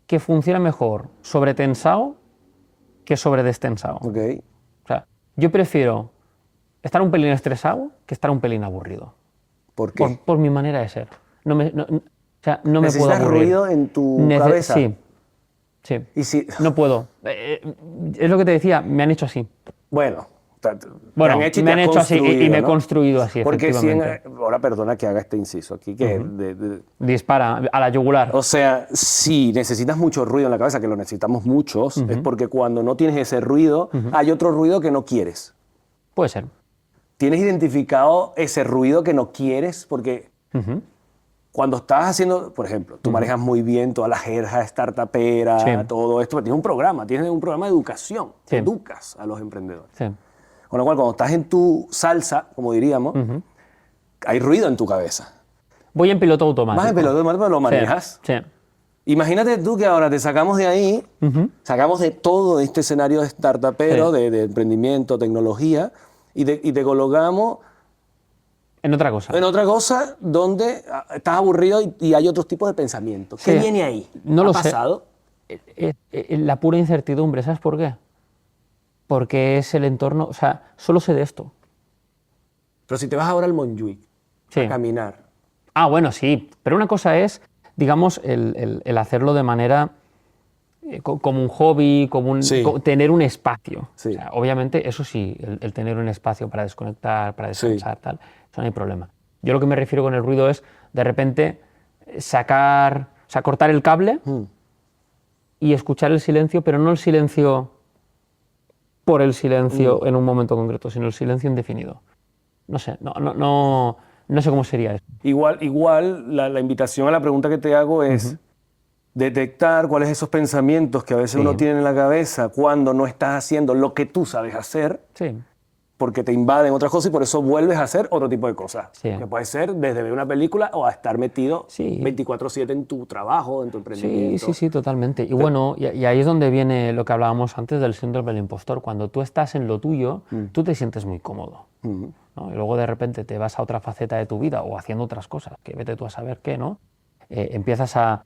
que funciona mejor sobretensado que sobredestensado. Ok. O sea, yo prefiero estar un pelín estresado que estar un pelín aburrido. ¿Por qué? Por mi manera de ser. No me puedo ¿Necesitas aburrir. ruido en tu cabeza? Sí. Sí. Y si, No puedo. Es lo que te decía, me han hecho así. bueno, Bueno, te me han has hecho así y construido, me he ¿no? construido así, Porque si efectivamente. ahora perdona que haga este inciso aquí, que Dispara a la yugular. o sea, si necesitas mucho ruido en la cabeza, que lo necesitamos muchos, es porque cuando no tienes ese ruido, hay otro ruido que no quieres. Puede ser. ¿Tienes identificado ese ruido que no quieres? Porque cuando estás haciendo, por ejemplo, tú manejas muy bien toda la jerga startupera, Sí. todo esto, pero tienes un programa de educación, Sí. educas a los emprendedores. Sí. Con lo cual, cuando estás en tu salsa, como diríamos, hay ruido en tu cabeza. Voy en piloto automático. Vas en piloto automático, pero lo manejas. Sí. Imagínate tú que ahora te sacamos de ahí, sacamos de todo este escenario de startupero, Sí. de emprendimiento, tecnología, y te colocamos En otra cosa. en otra cosa donde estás aburrido y hay otros tipos de pensamientos. ¿Qué Sí. viene ahí? No ¿Ha lo sé. pasado? La pura incertidumbre, ¿sabes por qué? Porque es el entorno, o sea, solo sé de esto. Pero si te vas ahora al Montjuic Sí. a caminar, Ah, bueno, sí, pero una cosa es, digamos, el hacerlo de manera como un hobby, Sí. tener un espacio. Sí. O sea, obviamente, eso sí, el tener un espacio para desconectar, para descansar, tal, eso no hay problema. Yo lo que me refiero con el ruido es, de repente, cortar el cable y escuchar el silencio, pero no el silencio por el silencio en un momento concreto, sino el silencio indefinido. No sé, no sé cómo sería eso. Igual la invitación a la pregunta que te hago es detectar cuáles esos pensamientos que a veces Sí. uno tiene en la cabeza cuando no estás haciendo lo que tú sabes hacer, Sí. porque te invaden otras cosas y por eso vuelves a hacer otro tipo de cosas. Sí. Que puede ser desde ver una película o a estar metido Sí. 24/7 en tu trabajo, en tu emprendimiento. Sí, totalmente. Y bueno, y ahí es donde viene lo que hablábamos antes del síndrome del impostor. Cuando tú estás en lo tuyo, tú te sientes muy cómodo. ¿No? Y luego de repente te vas a otra faceta de tu vida o haciendo otras cosas, que vete tú a saber qué, ¿no? Empiezas a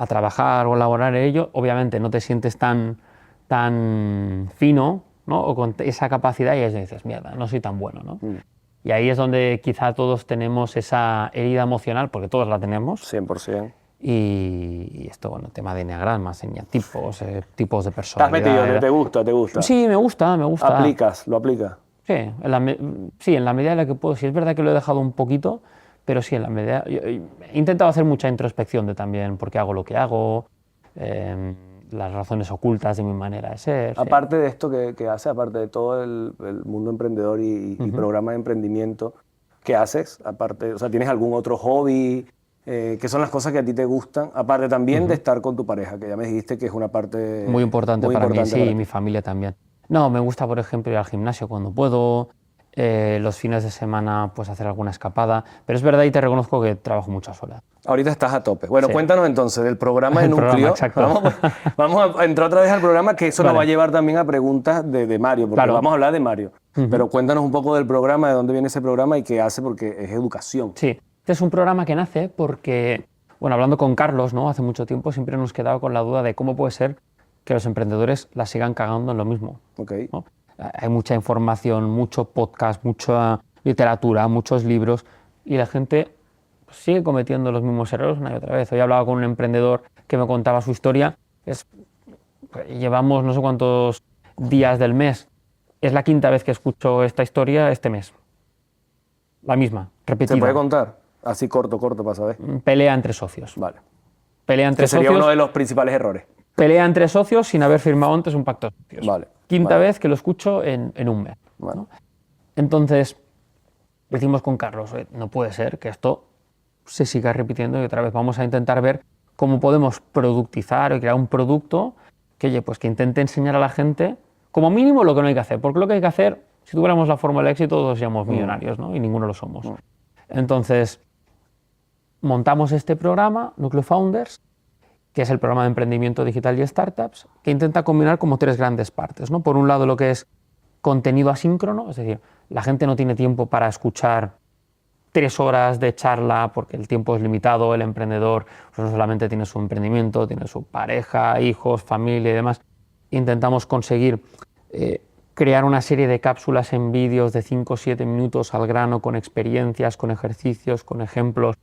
trabajar o elaborar en ello, obviamente no te sientes tan fino, ¿no? O con esa capacidad y dices, mierda, no soy tan bueno, ¿no? Y ahí es donde quizá todos tenemos esa herida emocional, porque todos la tenemos. 100%. Y esto, bueno, tema de enneagramas, tipos de personalidad. ¿Estás metido? ¿Te gusta? Sí, me gusta. ¿Lo aplicas? Sí, en la medida en la que puedo. Sí, es verdad que lo he dejado un poquito, pero sí, en la medida... He intentado hacer mucha introspección de también por qué hago lo que hago, las razones ocultas de mi manera de ser. Aparte de esto que haces, aparte de todo el mundo emprendedor y programa de emprendimiento, ¿qué haces? Aparte, o sea, ¿tienes algún otro hobby? ¿Qué son las cosas que a ti te gustan? Aparte también de estar con tu pareja, que ya me dijiste que es una parte muy importante para mí, sí, para y mi familia también. No, me gusta, por ejemplo, ir al gimnasio cuando puedo, los fines de semana pues hacer alguna escapada, pero es verdad y te reconozco que trabajo muchas horas. Ahorita estás a tope. Bueno, Sí. Cuéntanos entonces del programa de El Núcleo. programa, exacto. Vamos a entrar otra vez al programa, que eso Vale. nos va a llevar también a preguntas de Mario, porque Claro. vamos a hablar de Mario. Pero cuéntanos un poco del programa, de dónde viene ese programa y qué hace, porque es educación. Sí, este es un programa que nace porque, bueno, hablando con Carlos, ¿no? Hace mucho tiempo siempre nos quedaba con la duda de cómo puede ser que los emprendedores la sigan cagando en lo mismo. Okay. ¿No? Hay mucha información, mucho podcast, mucha literatura, muchos libros y la gente sigue cometiendo los mismos errores una y otra vez. Hoy hablaba con un emprendedor que me contaba su historia. Llevamos no sé cuántos días del mes. Es la quinta vez que escucho esta historia este mes. La misma, repetida. ¿Se puede contar? Así corto para saber. Pelea entre socios. Vale. Pelea entre Que sería socios. uno de los principales errores. Pelea entre socios sin haber firmado antes un pacto de socios. Vale. Quinta vez que lo escucho en un mes. Vale. ¿no? Entonces, decimos con Carlos, no puede ser que esto se siga repitiendo y otra vez vamos a intentar ver cómo podemos productizar o crear un producto que, oye, pues que intente enseñar a la gente, como mínimo, lo que no hay que hacer. Porque lo que hay que hacer, si tuviéramos la fórmula de éxito, todos seríamos millonarios, ¿no? Y ninguno lo somos. Entonces, montamos este programa, Núcleo Founders, que es el programa de emprendimiento digital y startups, que intenta combinar como tres grandes partes, ¿no? Por un lado, lo que es contenido asíncrono, es decir, la gente no tiene tiempo para escuchar 3 horas de charla porque el tiempo es limitado, el emprendedor pues no solamente tiene su emprendimiento, tiene su pareja, hijos, familia y demás. Intentamos conseguir crear una serie de cápsulas en vídeos de 5 o 7 minutos al grano, con experiencias, con ejercicios, con ejemplos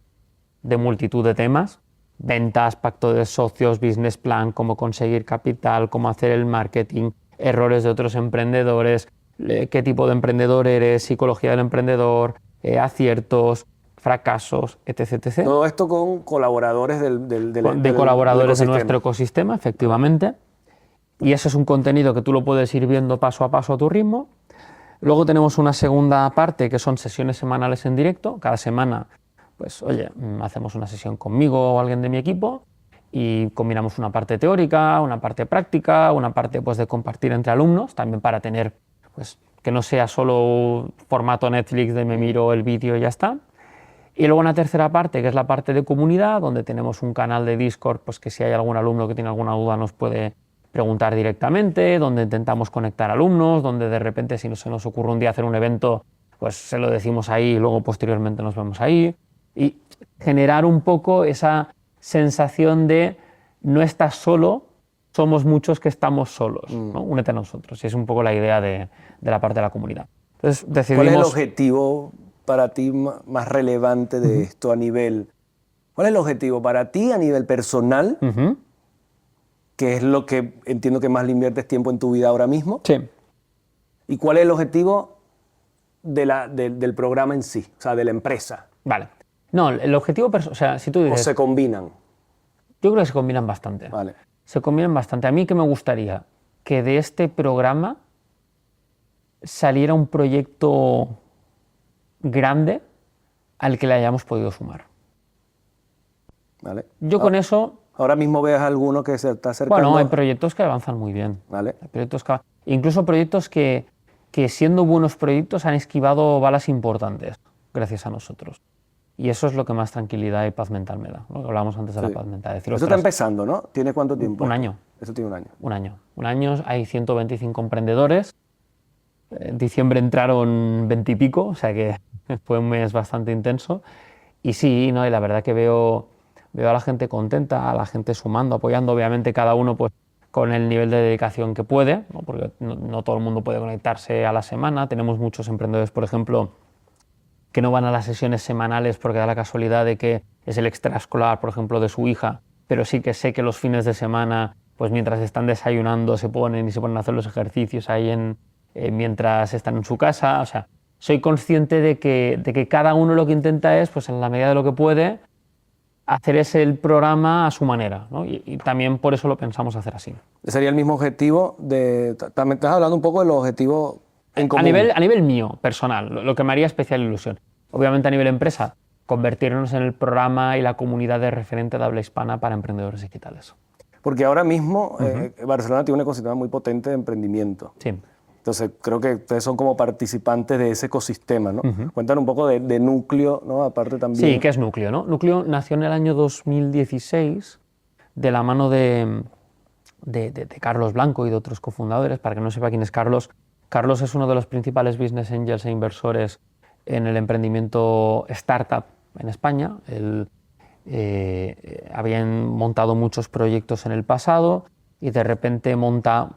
de multitud de temas. Ventas, pacto de socios, business plan, cómo conseguir capital, cómo hacer el marketing, errores de otros emprendedores, qué tipo de emprendedor eres, psicología del emprendedor, aciertos, fracasos, etc, etc. Todo esto con colaboradores de colaboradores de nuestro ecosistema, efectivamente. Y eso es un contenido que tú lo puedes ir viendo paso a paso a tu ritmo. Luego tenemos una segunda parte que son sesiones semanales en directo. Cada semana, pues oye, hacemos una sesión conmigo o alguien de mi equipo y combinamos una parte teórica, una parte práctica, una parte pues de compartir entre alumnos, también para tener pues que no sea solo formato Netflix de me miro el vídeo y ya está. Y luego una tercera parte, que es la parte de comunidad, donde tenemos un canal de Discord, pues que si hay algún alumno que tiene alguna duda nos puede preguntar directamente, donde intentamos conectar alumnos, donde de repente si no se nos ocurre un día hacer un evento, pues se lo decimos ahí y luego posteriormente nos vemos ahí. Y generar un poco esa sensación de no estás solo, somos muchos que estamos solos, ¿no? Únete a nosotros. Y es un poco la idea de la parte de la comunidad. Entonces, decidimos... ¿Cuál es el objetivo para ti más relevante de esto a nivel... ¿Cuál es el objetivo para ti a nivel personal que es lo que entiendo que más le inviertes tiempo en tu vida ahora mismo. Sí. ¿Y cuál es el objetivo del programa en sí, o sea, de la empresa? Vale. No, el objetivo, o sea, si tú dices... ¿O se combinan? Yo creo que se combinan bastante. Vale. Se combinan bastante. A mí que me gustaría que de este programa saliera un proyecto grande al que le hayamos podido sumar. Vale. Yo con eso... Ahora mismo veas alguno que se está acercando. Bueno, hay proyectos que avanzan muy bien. Vale. Hay proyectos incluso proyectos que siendo buenos proyectos han esquivado balas importantes gracias a nosotros. Y eso es lo que más tranquilidad y paz mental me da. Lo que hablábamos antes de la paz mental. Decir, eso está empezando, ¿no? ¿Tiene cuánto tiempo? Un año. Eso tiene un año. Un año. Hay 125 emprendedores. En diciembre entraron 20 y pico, o sea que fue un mes bastante intenso. Y sí, ¿no? Y la verdad que veo a la gente contenta, a la gente sumando, apoyando, obviamente cada uno pues con el nivel de dedicación que puede, ¿no? Porque no todo el mundo puede conectarse a la semana. Tenemos muchos emprendedores, por ejemplo, que no van a las sesiones semanales porque da la casualidad de que es el extraescolar, por ejemplo, de su hija, pero sí que sé que los fines de semana, pues mientras están desayunando, se ponen a hacer los ejercicios ahí mientras están en su casa. O sea, soy consciente de que cada uno lo que intenta es, pues en la medida de lo que puede, hacer el programa a su manera, ¿no? Y también por eso lo pensamos hacer así. ¿Sería el mismo objetivo también estás hablando un poco de los objetivos en común? A nivel mío, personal, lo que me haría especial ilusión. Obviamente a nivel empresa, convertirnos en el programa y la comunidad de referente de habla hispana para emprendedores digitales. Porque ahora mismo Barcelona tiene un ecosistema muy potente de emprendimiento. Sí. Entonces, creo que ustedes son como participantes de ese ecosistema, ¿no? Cuéntanos un poco de Núcleo, ¿no? Aparte también... Sí, ¿qué es Núcleo, no? Núcleo nació en el año 2016 de la mano de Carlos Blanco y de otros cofundadores. Para que no sepa quién es Carlos, Carlos es uno de los principales business angels e inversores en el emprendimiento startup en España. Habían montado muchos proyectos en el pasado y de repente monta...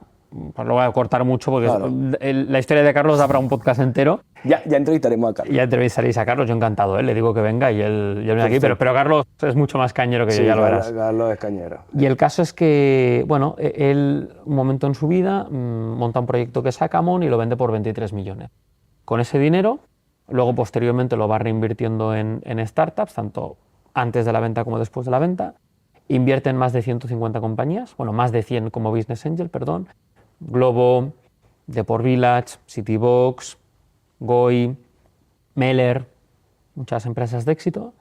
Pues lo voy a cortar mucho porque claro, la historia de Carlos da para un podcast entero. Ya entrevistaremos a Carlos. Ya entrevistaréis a Carlos, yo encantado, le digo que venga y él viene aquí, pero Carlos es mucho más cañero que yo, ya lo verás. Carlos es cañero. Y el caso es que, bueno, él un momento en su vida monta un proyecto que es Acamon y lo vende por 23 millones. Con ese dinero, luego posteriormente lo va reinvirtiendo en startups, tanto antes de la venta como después de la venta. Invierte en más de 150 compañías, bueno, más de 100 como Business Angel, perdón. Globo, Deport Village, Citybox, Goi, Meller, muchas empresas de éxito.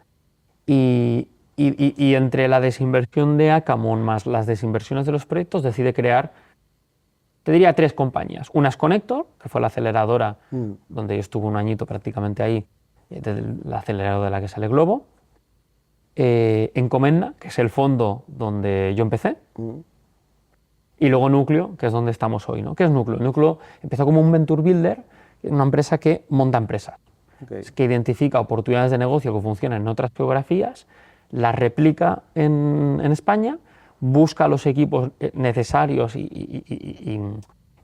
Y entre la desinversión de Acamon más las desinversiones de los proyectos decide crear, te diría, 3 compañías. Una es Connector, que fue la aceleradora donde yo estuve un añito prácticamente ahí, la aceleradora de la que sale Globo. Encomenda, que es el fondo donde yo empecé. Y luego Núcleo, que es donde estamos hoy, ¿no? ¿Qué es Núcleo? Núcleo empezó como un venture builder, una empresa que monta empresas, que identifica oportunidades de negocio que funcionan en otras geografías, las replica en España, busca los equipos necesarios y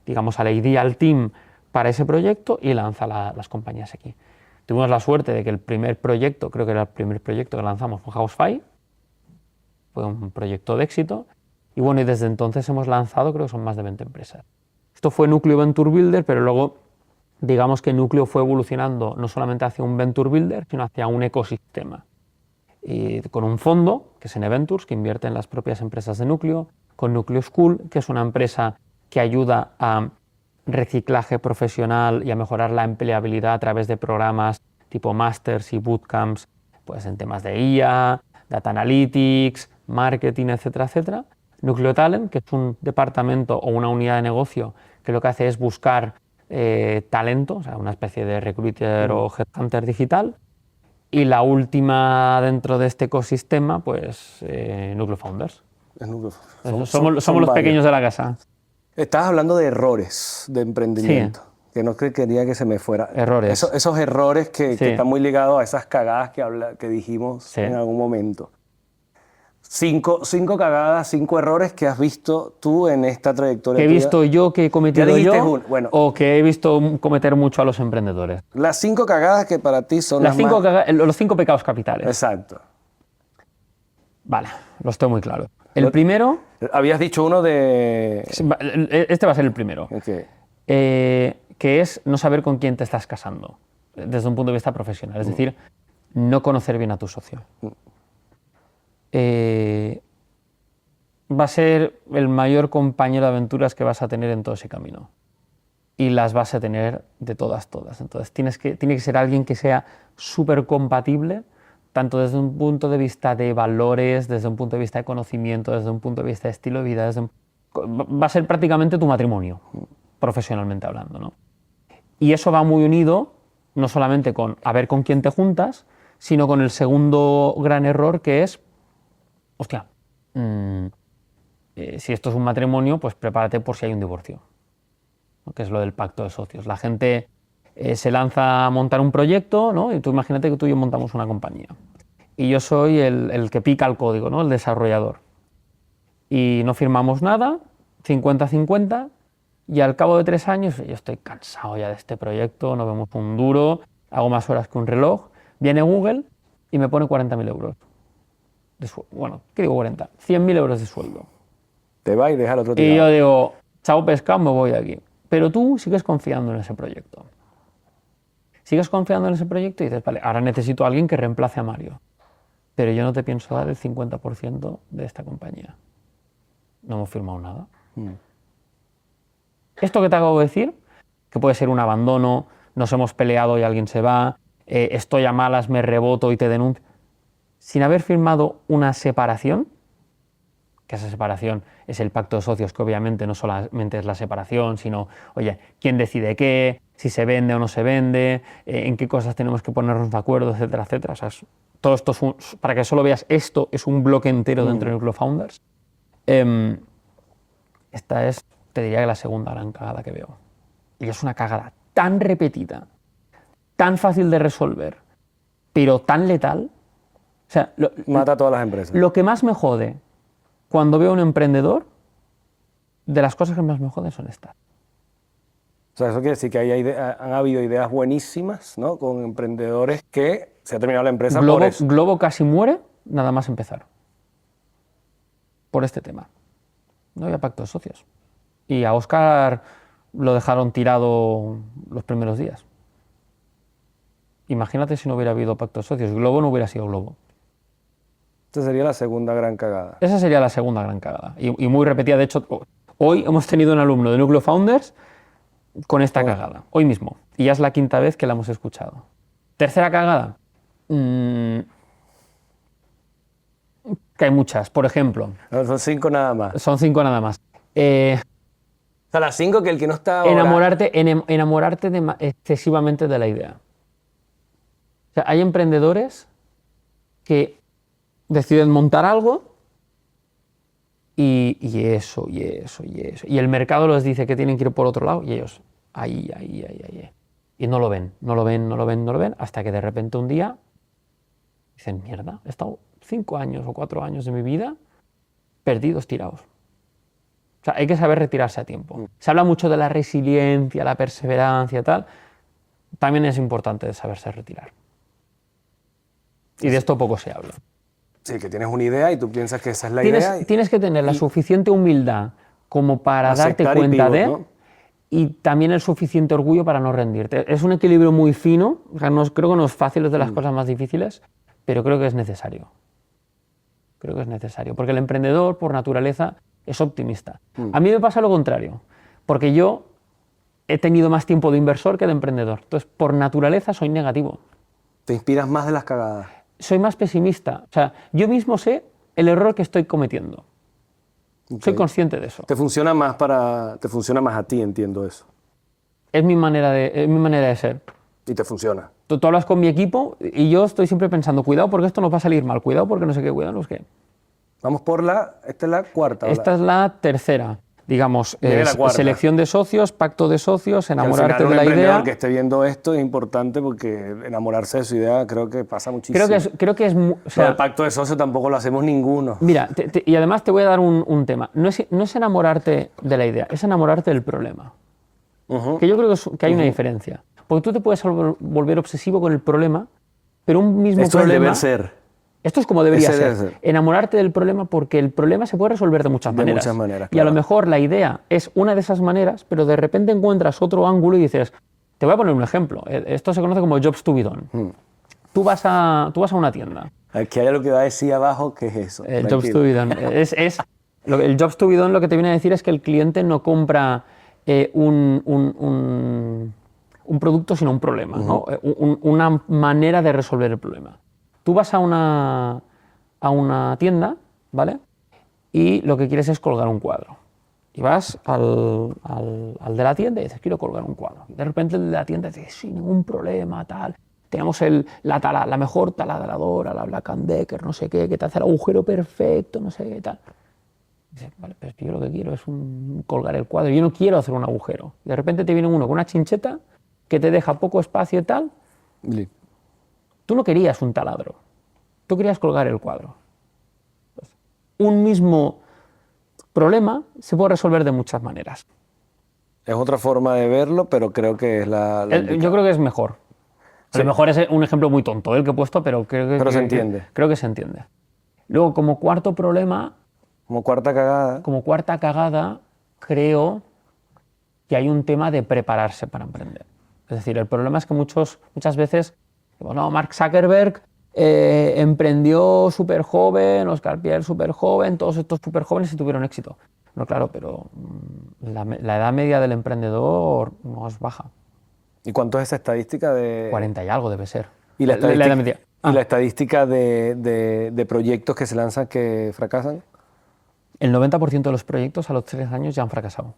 digamos, a la ideal team para ese proyecto y lanza las compañías aquí. Tuvimos la suerte de que el primer proyecto, creo que era el primer proyecto que lanzamos, fue Housefy, fue un proyecto de éxito. Y bueno, y desde entonces hemos lanzado, creo que son más de 20 empresas. Esto fue Núcleo Venture Builder, pero luego digamos que Núcleo fue evolucionando no solamente hacia un Venture Builder, sino hacia un ecosistema. Y con un fondo, que es Eneventures, que invierte en las propias empresas de Núcleo, con Núcleo School, que es una empresa que ayuda a reciclaje profesional y a mejorar la empleabilidad a través de programas tipo Masters y Bootcamps, pues en temas de IA, Data Analytics, Marketing, etcétera, etcétera. Núcleo Talent, que es un departamento o una unidad de negocio que lo que hace es buscar talento, o sea, una especie de recruiter o headhunter digital. Y la última dentro de este ecosistema, pues Núcleo Founders. Somos los pequeños de la casa. Estabas hablando de errores de emprendimiento, sí, que no quería que se me fuera. Errores. Esos errores que están muy ligados a esas cagadas que dijimos en algún momento. 5 cagadas, 5 errores que has visto tú en esta trayectoria. Que he visto yo, que he cometido yo, bueno, o que he visto cometer mucho a los emprendedores. Las 5 cagadas que para ti son los 5 pecados capitales. Exacto. Vale, los tengo muy claros. El primero... Habías dicho uno de... Este va a ser el primero. Okay. Que es no saber con quién te estás casando, desde un punto de vista profesional. Es decir, no conocer bien a tu socio. Va a ser el mayor compañero de aventuras que vas a tener en todo ese camino. Y las vas a tener de todas. Entonces tiene que ser alguien que sea súper compatible, tanto desde un punto de vista de valores, desde un punto de vista de conocimiento, desde un punto de vista de estilo de vida. Va a ser prácticamente tu matrimonio, profesionalmente hablando, ¿no? Y eso va muy unido no solamente con a ver con quién te juntas, sino con el segundo gran error, que es, hostia, si esto es un matrimonio, pues prepárate por si hay un divorcio, ¿no? Que es lo del pacto de socios. La gente se lanza a montar un proyecto, ¿no? Y tú imagínate que tú y yo montamos una compañía. Y yo soy el que pica el código, ¿no? El desarrollador. Y no firmamos nada, 50-50, y al cabo de 3 años, yo estoy cansado ya de este proyecto, no vemos un duro, hago más horas que un reloj, viene Google y me pone 40.000 euros. Bueno, ¿qué digo 40? 100.000 euros de sueldo. Te va y deja al otro tirado. Y yo digo, chao pescado, me voy de aquí. Pero tú sigues confiando en ese proyecto. Sigues confiando en ese proyecto y dices, vale, ahora necesito a alguien que reemplace a Mario. Pero yo no te pienso dar el 50% de esta compañía. No hemos firmado nada. Esto que te acabo de decir, que puede ser un abandono, nos hemos peleado y alguien se va, estoy a malas, me reboto y te denuncio, sin haber firmado una separación, que esa separación es el pacto de socios, que obviamente no solamente es la separación, sino, oye, quién decide qué, si se vende o no se vende, en qué cosas tenemos que ponernos de acuerdo, etcétera, etcétera. O sea, todo esto para que solo veas, esto es un bloque entero dentro de Nucleo Founders. Esta es, te diría, que la segunda gran cagada que veo. Y es una cagada tan repetida, tan fácil de resolver, pero tan letal. O sea, mata a todas las empresas. Lo que más me jode cuando veo a un emprendedor, de las cosas que más me joden son estas. O sea, eso quiere decir que han habido ideas buenísimas, ¿no? Con emprendedores que se ha terminado la empresa por eso. Globo casi muere, nada más empezar. Por este tema. No había pacto de socios. Y a Óscar lo dejaron tirado los primeros días. Imagínate si no hubiera habido pacto de socios. Globo no hubiera sido Globo. Esta sería la segunda gran cagada. Esa sería la segunda gran cagada. Y muy repetida. De hecho, hoy hemos tenido un alumno de Nucleo Founders con esta cagada. Hoy mismo. Y ya es la 5ª vez que la hemos escuchado. Tercera cagada. Que hay muchas. Por ejemplo. No, son 5 nada más. Son 5 nada más. O sea, las 5 que el que no está ahora... Enamorarte excesivamente de la idea. O sea, hay emprendedores que deciden montar algo y eso. Y el mercado les dice que tienen que ir por otro lado y ellos ahí. Y no lo ven, hasta que de repente un día dicen, mierda, he estado 5 años o 4 años de mi vida perdidos, tirados. O sea, hay que saber retirarse a tiempo. Se habla mucho de la resiliencia, la perseverancia y tal. También es importante saberse retirar. Y de esto poco se habla. Sí, que tienes una idea y tú piensas que esa es la idea. Tienes que tener la suficiente humildad como para darte cuenta ¿no? Y también el suficiente orgullo para no rendirte. Es un equilibrio muy fino. O sea, creo que no es fácil, es de las cosas más difíciles, pero creo que es necesario. Porque el emprendedor, por naturaleza, es optimista. A mí me pasa lo contrario, porque yo he tenido más tiempo de inversor que de emprendedor. Entonces, por naturaleza, soy negativo. ¿Te inspiras más de las cagadas? Soy más pesimista. O sea, yo mismo sé el error que estoy cometiendo. Okay. Soy consciente de eso. Te funciona más a ti, entiendo eso. Es mi manera de ser. Y te funciona. Tú hablas con mi equipo y yo estoy siempre pensando, cuidado porque esto nos va a salir mal, cuidado porque no sé qué, cuidado no sé qué. Vamos por esta es la cuarta. Esta es la tercera. Digamos, selección de socios, pacto de socios, enamorarte de la idea. Que esté viendo esto es importante porque enamorarse de su idea creo que pasa muchísimo. Creo que es o sea, el pacto de socios tampoco lo hacemos ninguno. Mira, y además te voy a dar un tema. No es enamorarte de la idea, es enamorarte del problema. Que yo creo que hay una diferencia. Porque tú te puedes volver obsesivo con el problema, pero un mismo Esto problema... es el deber ser. Esto es como debería Ese debe ser. ser. Enamorarte del problema porque el problema se puede resolver de muchas De maneras. muchas maneras, Y a lo claro. mejor la idea es una de esas maneras, pero de repente encuentras otro ángulo y dices, te voy a poner un ejemplo. Esto se conoce como jobs to be done. Tú vas a una tienda. Aquí hay algo que va a decir abajo, ¿qué es eso? El jobs to be done. El jobs to be done lo que te viene a decir es que el cliente no compra un producto, sino un problema, ¿no? Una manera de resolver el problema. Tú vas a una tienda, ¿vale? Y lo que quieres es colgar un cuadro. Y vas al de la tienda y dices, quiero colgar un cuadro. Y de repente el de la tienda dice, sin ningún problema, tal. Tenemos la mejor taladradora, la Black & Decker, no sé qué, que te hace el agujero perfecto, no sé qué, tal. Y dices, vale, pero es que yo lo que quiero es colgar el cuadro. Yo no quiero hacer un agujero. Y de repente te viene uno con una chincheta que te deja poco espacio y tal. Tú no querías un taladro. Tú querías colgar el cuadro. Un mismo problema se puede resolver de muchas maneras. Es otra forma de verlo, pero creo que es la Yo creo que es mejor. A lo mejor es un ejemplo muy tonto el que he puesto, pero creo que se entiende. Creo que se entiende. Luego, como cuarto problema, Como cuarta cagada. como cuarta cagada, creo que hay un tema de prepararse para emprender. Es decir, el problema es que muchas veces, bueno, Mark Zuckerberg emprendió súper joven, Oscar Pierre súper joven, todos estos súper jóvenes y tuvieron éxito. No, claro, pero la edad media del emprendedor no es baja. ¿Y cuánto es esa estadística de...? 40 y algo debe ser. ¿Y la estadística, edad media. ¿y la estadística de proyectos que se lanzan que fracasan? El 90% de los proyectos a los 3 años ya han fracasado.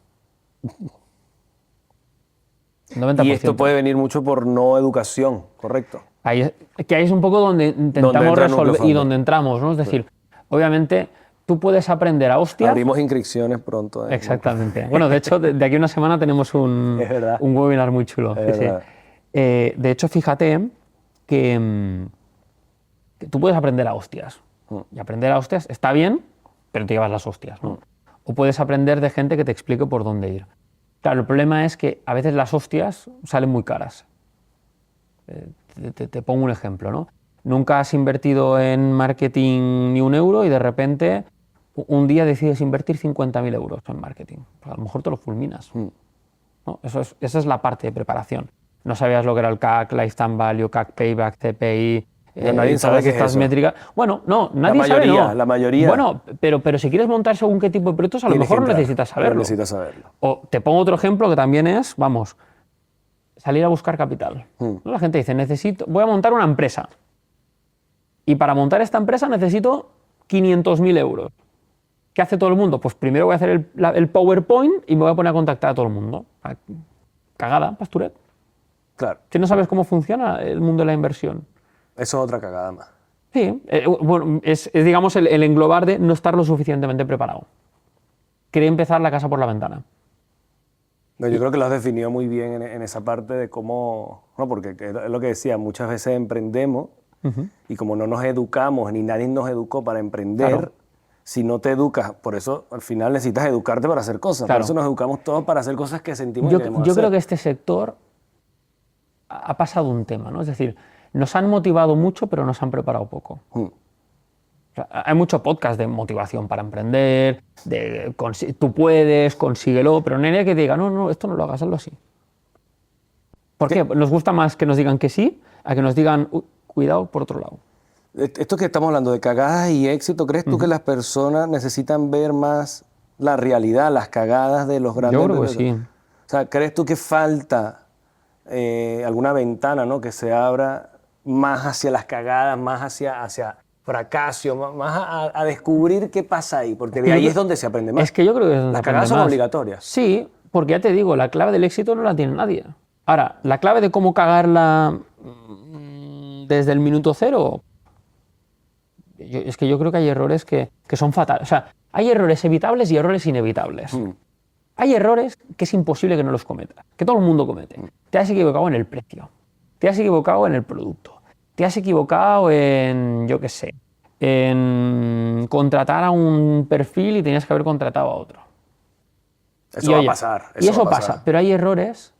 90%. Y esto puede venir mucho por no educación, ¿correcto? Ahí es un poco donde intentamos entra resolver Núcleo y Fondo. donde entramos, ¿no? Es decir, obviamente tú puedes aprender a hostias. Abrimos inscripciones pronto. Exactamente. Bueno, de hecho, de aquí a una semana tenemos un Es verdad. webinar muy chulo. Es Sí, sí. verdad. De hecho, fíjate que tú puedes aprender a hostias. Y aprender a hostias está bien, pero te llevas las hostias, ¿no? O puedes aprender de gente que te explique por dónde ir. Claro, el problema es que a veces las hostias salen muy caras. Te pongo un ejemplo, ¿no? Nunca has invertido en marketing ni un euro y de repente un día decides invertir 50.000 euros en marketing. Pues a lo mejor te lo fulminas, ¿no? Esa es la parte de preparación. No sabías lo que era el CAC, Lifetime Value, CAC Payback, CPI, nadie sabe todas qué es estas eso. métricas. Bueno, no, nadie sabe, no. La mayoría. Bueno, pero si quieres montar según qué tipo de proyectos, a lo Tienes que mejor no entrar, necesitas pero saberlo. necesitas saberlo. O te pongo otro ejemplo que también es, vamos, salir a buscar capital. ¿No? La gente dice, voy a montar una empresa. Y para montar esta empresa necesito 500.000 euros. ¿Qué hace todo el mundo? Pues primero voy a hacer el PowerPoint y me voy a poner a contactar a todo el mundo. Cagada, pasturet. Claro, Si no sabes cómo funciona el mundo de la inversión. eso es otra cagada más. Sí, bueno, es digamos el englobar de no estar lo suficientemente preparado. Quería empezar la casa por la ventana. No, yo creo que lo has definido muy bien en esa parte de cómo, no, porque es lo que decía, muchas veces emprendemos y como no nos educamos ni nadie nos educó para emprender, Claro. si no te educas, por eso al final necesitas educarte para hacer cosas, Claro. por eso nos educamos todos para hacer cosas que sentimos que queremos Yo hacer. creo que este sector ha pasado un tema, ¿no? Es decir, nos han motivado mucho, pero nos han preparado poco. O sea, hay mucho podcast de motivación para emprender, tú puedes, consíguelo, pero no hay nadie que diga, no, esto no lo hagas, hazlo así. ¿Por qué? Nos gusta más que nos digan que sí, a que nos digan, cuidado, por otro lado. Esto que estamos hablando de cagadas y éxito, ¿crees tú que las personas necesitan ver más la realidad, las cagadas de los grandes Yo creo que emprendedores? sí. O sea, ¿crees tú que falta alguna ventana, ¿no? que se abra más hacia las cagadas, más hacia fracaso, más a descubrir qué pasa ahí? Porque de ahí es donde se aprende más. Es que yo creo que es donde Las se aprende cagadas son más. obligatorias. Sí, porque ya te digo, la clave del éxito no la tiene nadie. Ahora, la clave de cómo cagarla desde el minuto cero, es que yo creo que hay errores que son fatales. O sea, hay errores evitables y errores inevitables. Hay errores que es imposible que no los cometas, que todo el mundo comete. Te has equivocado en el precio, te has equivocado en el producto, te has equivocado en, yo qué sé, en contratar a un perfil y tenías que haber contratado a otro. Eso va a pasar. Y eso va a pasar. pasa, pero hay errores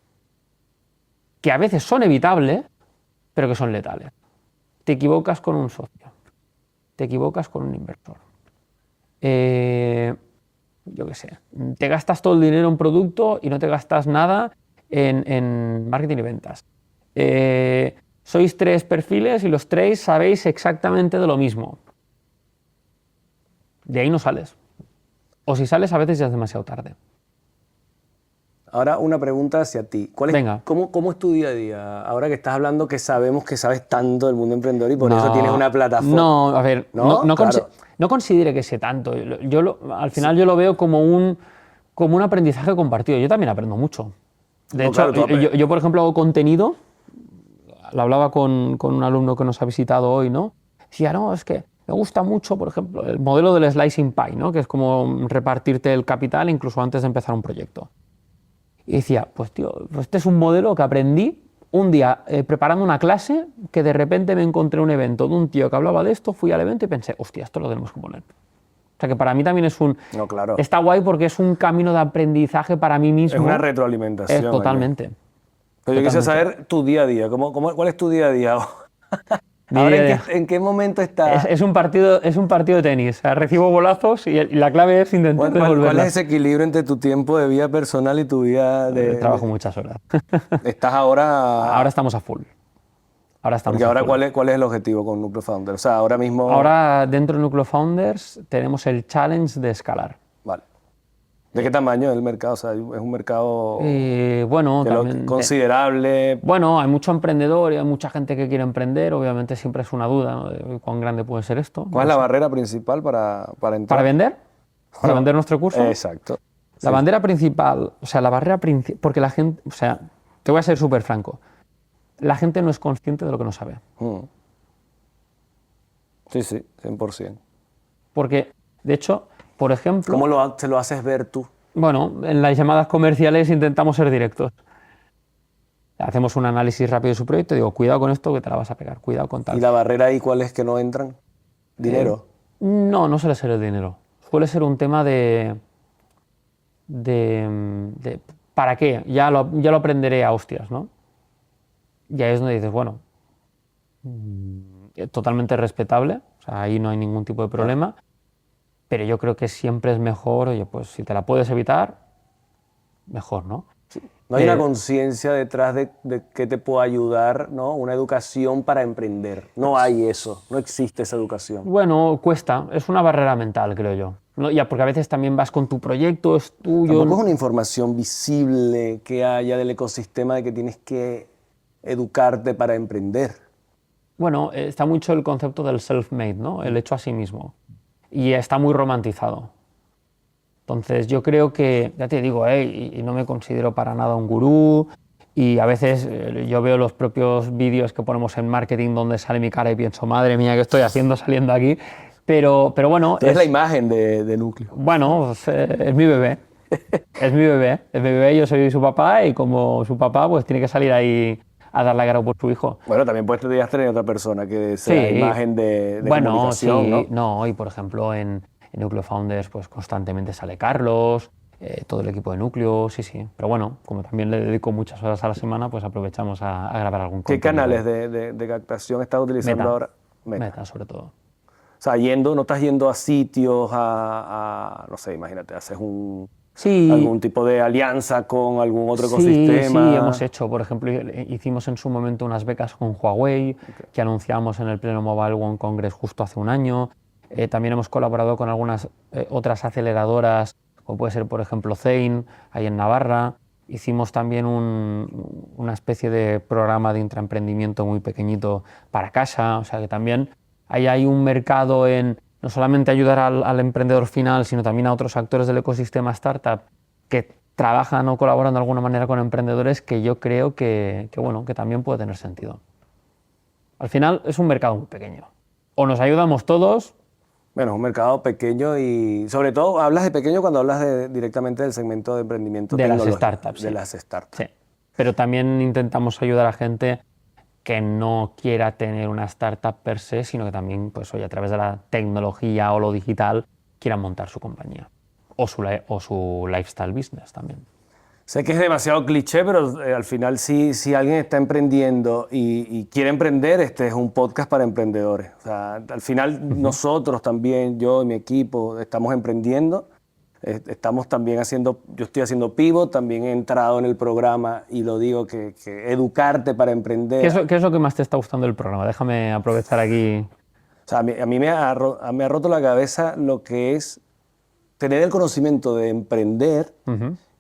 que a veces son evitables, pero que son letales. Te equivocas con un socio. te equivocas con un inversor. Yo qué sé, te gastas todo el dinero en producto y no te gastas nada en marketing y ventas. Sois 3 perfiles y los 3 sabéis exactamente de lo mismo. De ahí no sales. O si sales, a veces ya es demasiado tarde. Ahora una pregunta hacia ti. Venga. ¿Cómo es tu día a día? Ahora que estás hablando que sabemos que sabes tanto del mundo emprendedor y por eso tienes una plataforma. No, a ver, Claro. no considere que sé tanto. Al final yo lo veo como un aprendizaje compartido. Yo también aprendo mucho. De hecho, claro, yo, por ejemplo, hago contenido. Lo hablaba con un alumno que nos ha visitado hoy, ¿no? Decía, no, es que me gusta mucho, por ejemplo, el modelo del slicing pie, ¿no? Que es como repartirte el capital incluso antes de empezar un proyecto. Y decía, pues tío, este es un modelo que aprendí un día preparando una clase, que de repente me encontré un evento de un tío que hablaba de esto, fui al evento y pensé, hostia, esto lo tenemos que poner. O sea que para mí también es No, claro. Está guay porque es un camino de aprendizaje para mí mismo. Es una retroalimentación. Totalmente. Pero yo quisiera saber tu día a día. ¿Cuál es tu día a día? Ahora, ¿en qué momento estás? Es un partido de tenis. O sea, recibo bolazos y la clave es intentar devolverla. ¿Cuál es ese equilibrio entre tu tiempo de vida personal y tu vida de...? Trabajo muchas horas. ¿Estás ahora...? Ahora estamos a full. Porque ahora, ¿cuál es el objetivo con Nucleo Founders? O sea, ahora mismo... Ahora, dentro de Nucleo Founders, tenemos el challenge de escalar. Vale. ¿De qué tamaño es el mercado? O sea, es un mercado también, considerable. Bueno, hay mucho emprendedor y hay mucha gente que quiere emprender. Obviamente siempre es una duda, ¿no? De cuán grande puede ser esto. ¿Cuál es la barrera principal para entrar? ¿Para vender? ¿Para vender nuestro curso? Exacto. La bandera principal, o sea, la barrera principal, porque la gente, o sea, te voy a ser súper franco, la gente no es consciente de lo que no sabe. Sí, 100%. Porque, de hecho, por ejemplo... ¿Cómo te lo haces ver tú? Bueno, en las llamadas comerciales intentamos ser directos. Hacemos un análisis rápido de su proyecto y digo, cuidado con esto que te la vas a pegar, cuidado con tal. ¿Y la barrera ahí cuál es que no entran? ¿Dinero? No suele ser el dinero. Suele ser un tema de ¿para qué? Ya lo aprenderé a hostias, ¿no? Y ahí es donde dices, bueno, totalmente respetable, o sea, ahí no hay ningún tipo de problema, pero yo creo que siempre es mejor, oye, pues si te la puedes evitar, mejor, ¿no? Sí. No hay una conciencia detrás de qué te puede ayudar, ¿no? Una educación para emprender. No hay eso, no existe esa educación. Bueno, cuesta, es una barrera mental, creo yo. ¿No? Ya, porque a veces también vas con tu proyecto, es tuyo. Tampoco es una información visible que haya del ecosistema de que tienes que educarte para emprender. Bueno, está mucho el concepto del self-made, ¿no? El hecho a sí mismo. Y está muy romantizado. Entonces yo creo que, ya te digo, y no me considero para nada un gurú, y a veces yo veo los propios vídeos que ponemos en marketing donde sale mi cara y pienso, madre mía, ¿qué estoy haciendo saliendo aquí? Pero bueno... Es la imagen de Núcleo. Bueno, es mi bebé. Es mi bebé. Es mi bebé, yo soy su papá y como su papá pues tiene que salir ahí a dar la cara por su hijo. Bueno, también podrías tener otra persona que sea imagen de comunicación, ¿no? No, y por ejemplo en Núcleo Founders pues constantemente sale Carlos, todo el equipo de Núcleo, sí. Pero bueno, como también le dedico muchas horas a la semana, pues aprovechamos a grabar algún contenido. ¿Qué canales de captación estás utilizando ahora? Meta, sobre todo. O sea, no estás yendo a sitios, no sé, imagínate, haces algún tipo de alianza con algún otro ecosistema. Sí, hemos hecho, por ejemplo, hicimos en su momento unas becas con Huawei, que anunciamos en el Pleno Mobile World Congress justo hace un año. También hemos colaborado con algunas otras aceleradoras, como puede ser, por ejemplo, Zein, ahí en Navarra. Hicimos también una especie de programa de intraemprendimiento muy pequeñito para casa, o sea que también ahí hay un mercado en no solamente ayudar al emprendedor final, sino también a otros actores del ecosistema startup que trabajan o colaboran de alguna manera con emprendedores, que yo creo que también puede tener sentido. Al final es un mercado muy pequeño. O nos ayudamos todos. Bueno, es un mercado pequeño y sobre todo hablas de pequeño cuando hablas directamente del segmento de emprendimiento tecnológico. Las startups. De las startups. Sí, pero también intentamos ayudar a gente que no quiera tener una startup per se, sino que también, pues, oye, a través de la tecnología o lo digital quieran montar su compañía o su lifestyle business también. Sé que es demasiado cliché, pero al final si alguien está emprendiendo y quiere emprender, este es un podcast para emprendedores. O sea, al final nosotros también, yo y mi equipo, estamos emprendiendo. Estamos también yo estoy haciendo pivot, también he entrado en el programa y lo digo que educarte para emprender. ¿Qué es lo que más te está gustando del programa? Déjame aprovechar aquí. O sea, a mí me ha roto la cabeza lo que es tener el conocimiento de emprender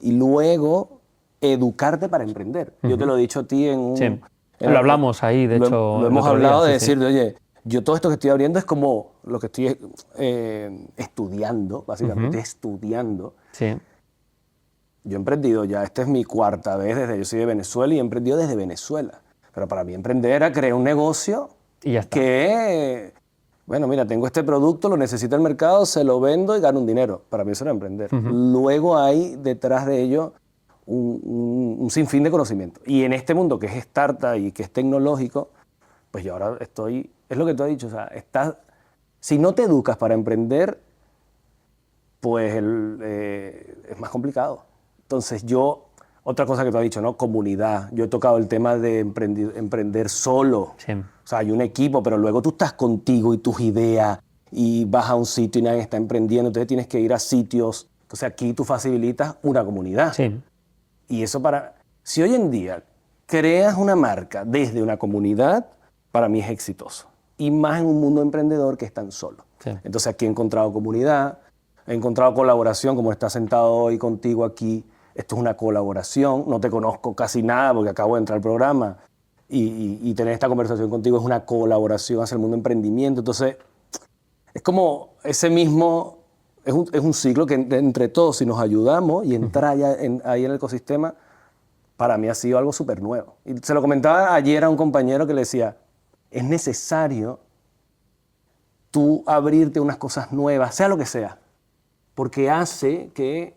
y luego educarte para emprender. Yo te lo he dicho a ti en un... Sí. Lo hablamos ahí, de hecho. Lo hemos hablado de decir, oye, yo todo esto que estoy abriendo es como lo que estoy estudiando, básicamente estudiando. Sí. Yo he emprendido ya, esta es mi 4ª vez, yo soy de Venezuela y he emprendido desde Venezuela. Pero para mí emprender era crear un negocio Y ya está. que, bueno, mira, tengo este producto, lo necesita el mercado, se lo vendo y gano un dinero. Para mí eso era emprender. Luego hay detrás de ello un sinfín de conocimiento. Y en este mundo que es startup y que es tecnológico, pues yo ahora estoy, es lo que tú has dicho, o sea, si no te educas para emprender, pues es más complicado. Entonces otra cosa que tú has dicho, ¿no? Comunidad. Yo he tocado el tema de emprender solo. Sí. O sea, hay un equipo, pero luego tú estás contigo y tus ideas y vas a un sitio y nadie está emprendiendo, entonces tienes que ir a sitios. Entonces aquí tú facilitas una comunidad. Sí. Y eso si hoy en día creas una marca desde una comunidad, para mí es exitoso. Y más en un mundo emprendedor que es tan solo. Sí. Entonces aquí he encontrado comunidad, he encontrado colaboración, como estás sentado hoy contigo aquí. Esto es una colaboración, no te conozco casi nada porque acabo de entrar al programa y tener esta conversación contigo es una colaboración hacia el mundo emprendimiento. Entonces, es como ese mismo, es un ciclo que entre todos, si nos ayudamos y entrar ahí en el ecosistema, para mí ha sido algo súper nuevo. Y se lo comentaba ayer a un compañero que le decía, es necesario tú abrirte unas cosas nuevas, sea lo que sea, porque hace que,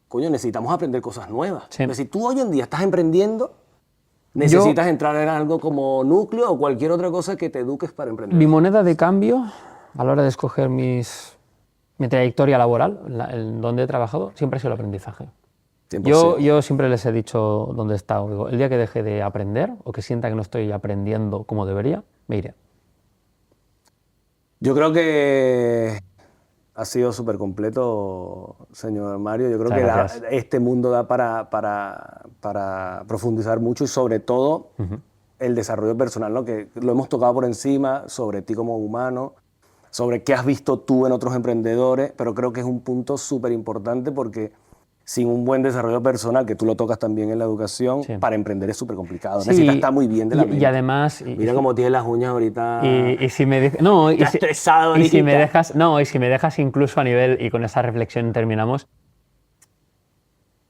coño, necesitamos aprender cosas nuevas. Sí. Si tú hoy en día estás emprendiendo, necesitas entrar en algo como Núcleo o cualquier otra cosa que te eduques para emprender. Mi moneda de cambio, a la hora de escoger mi trayectoria laboral, en donde he trabajado, siempre ha sido el aprendizaje. 100%. Yo siempre les he dicho dónde he estado. Digo, el día que deje de aprender o que sienta que no estoy aprendiendo como debería, me iré. Yo creo que ha sido súper completo, señor Mario. Yo creo que este mundo da para profundizar mucho y sobre todo el desarrollo personal, ¿no? Que lo hemos tocado por encima, sobre ti como humano, sobre qué has visto tú en otros emprendedores, pero creo que es un punto súper importante porque sin un buen desarrollo personal, que tú lo tocas también en la educación, para emprender es súper complicado. Sí, necesitas estar muy bien de la mente. Y además... Mira cómo tienes las uñas ahorita... Y si me dejas... No, y estresado, y si me dejas incluso a nivel, y con esa reflexión terminamos,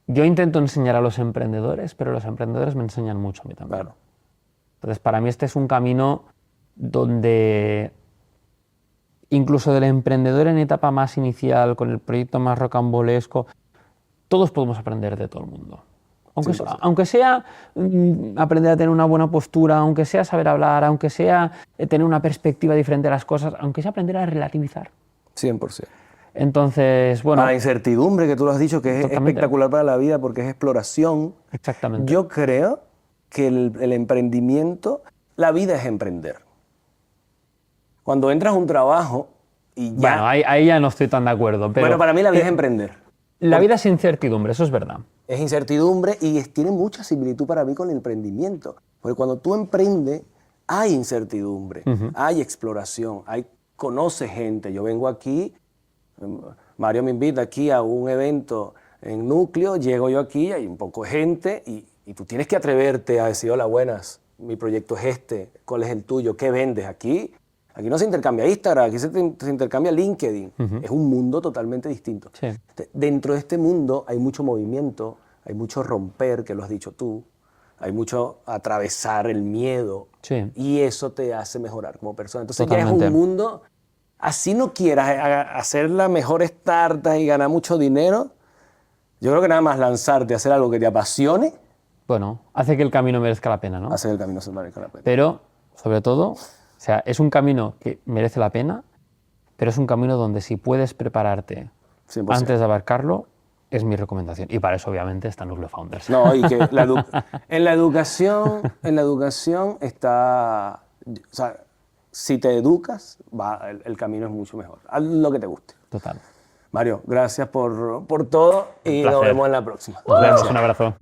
yo intento enseñar a los emprendedores, pero los emprendedores me enseñan mucho a mí también. Claro. Entonces, para mí este es un camino donde incluso del emprendedor en etapa más inicial, con el proyecto más rocambolesco, todos podemos aprender de todo el mundo. Aunque sea aprender a tener una buena postura, aunque sea saber hablar, aunque sea tener una perspectiva diferente de las cosas, aunque sea aprender a relativizar. 100%. Entonces, bueno... Para la incertidumbre, que tú lo has dicho, que es espectacular para la vida porque es exploración. Exactamente. Yo creo que el emprendimiento, la vida es emprender. Cuando entras a un trabajo y ya... Bueno, ahí ya no estoy tan de acuerdo. Pero bueno, para mí la vida es emprender. La vida es incertidumbre, eso es verdad. Es incertidumbre y tiene mucha similitud para mí con el emprendimiento. Porque cuando tú emprendes, hay incertidumbre, hay exploración, conoces gente. Yo vengo aquí, Mario me invita aquí a un evento en Núcleo, llego yo aquí, hay un poco de gente y tú tienes que atreverte a decir, hola, buenas, mi proyecto es este, ¿cuál es el tuyo? ¿Qué vendes? Aquí no se intercambia Instagram, aquí se intercambia LinkedIn. Es un mundo totalmente distinto. Sí. Dentro de este mundo hay mucho movimiento, hay mucho romper, que lo has dicho tú, hay mucho atravesar el miedo. Sí. Y eso te hace mejorar como persona. Entonces Totalmente. ya es un mundo, así no quieras hacer la mejor startup y ganar mucho dinero, yo creo que nada más lanzarte a hacer algo que te apasione. Bueno, hace que el camino merezca la pena, ¿no? Hace que el camino se merezca la pena. Pero, sobre todo, o sea, es un camino que merece la pena, pero es un camino donde si puedes prepararte 100%. antes de abarcarlo, es mi recomendación. Y para eso, obviamente, está Núcleo Founders. No, y que en la educación está, o sea, si te educas, el camino es mucho mejor. Haz lo que te guste. Total. Mario, gracias por todo y nos vemos en la próxima. Nos vemos, un abrazo.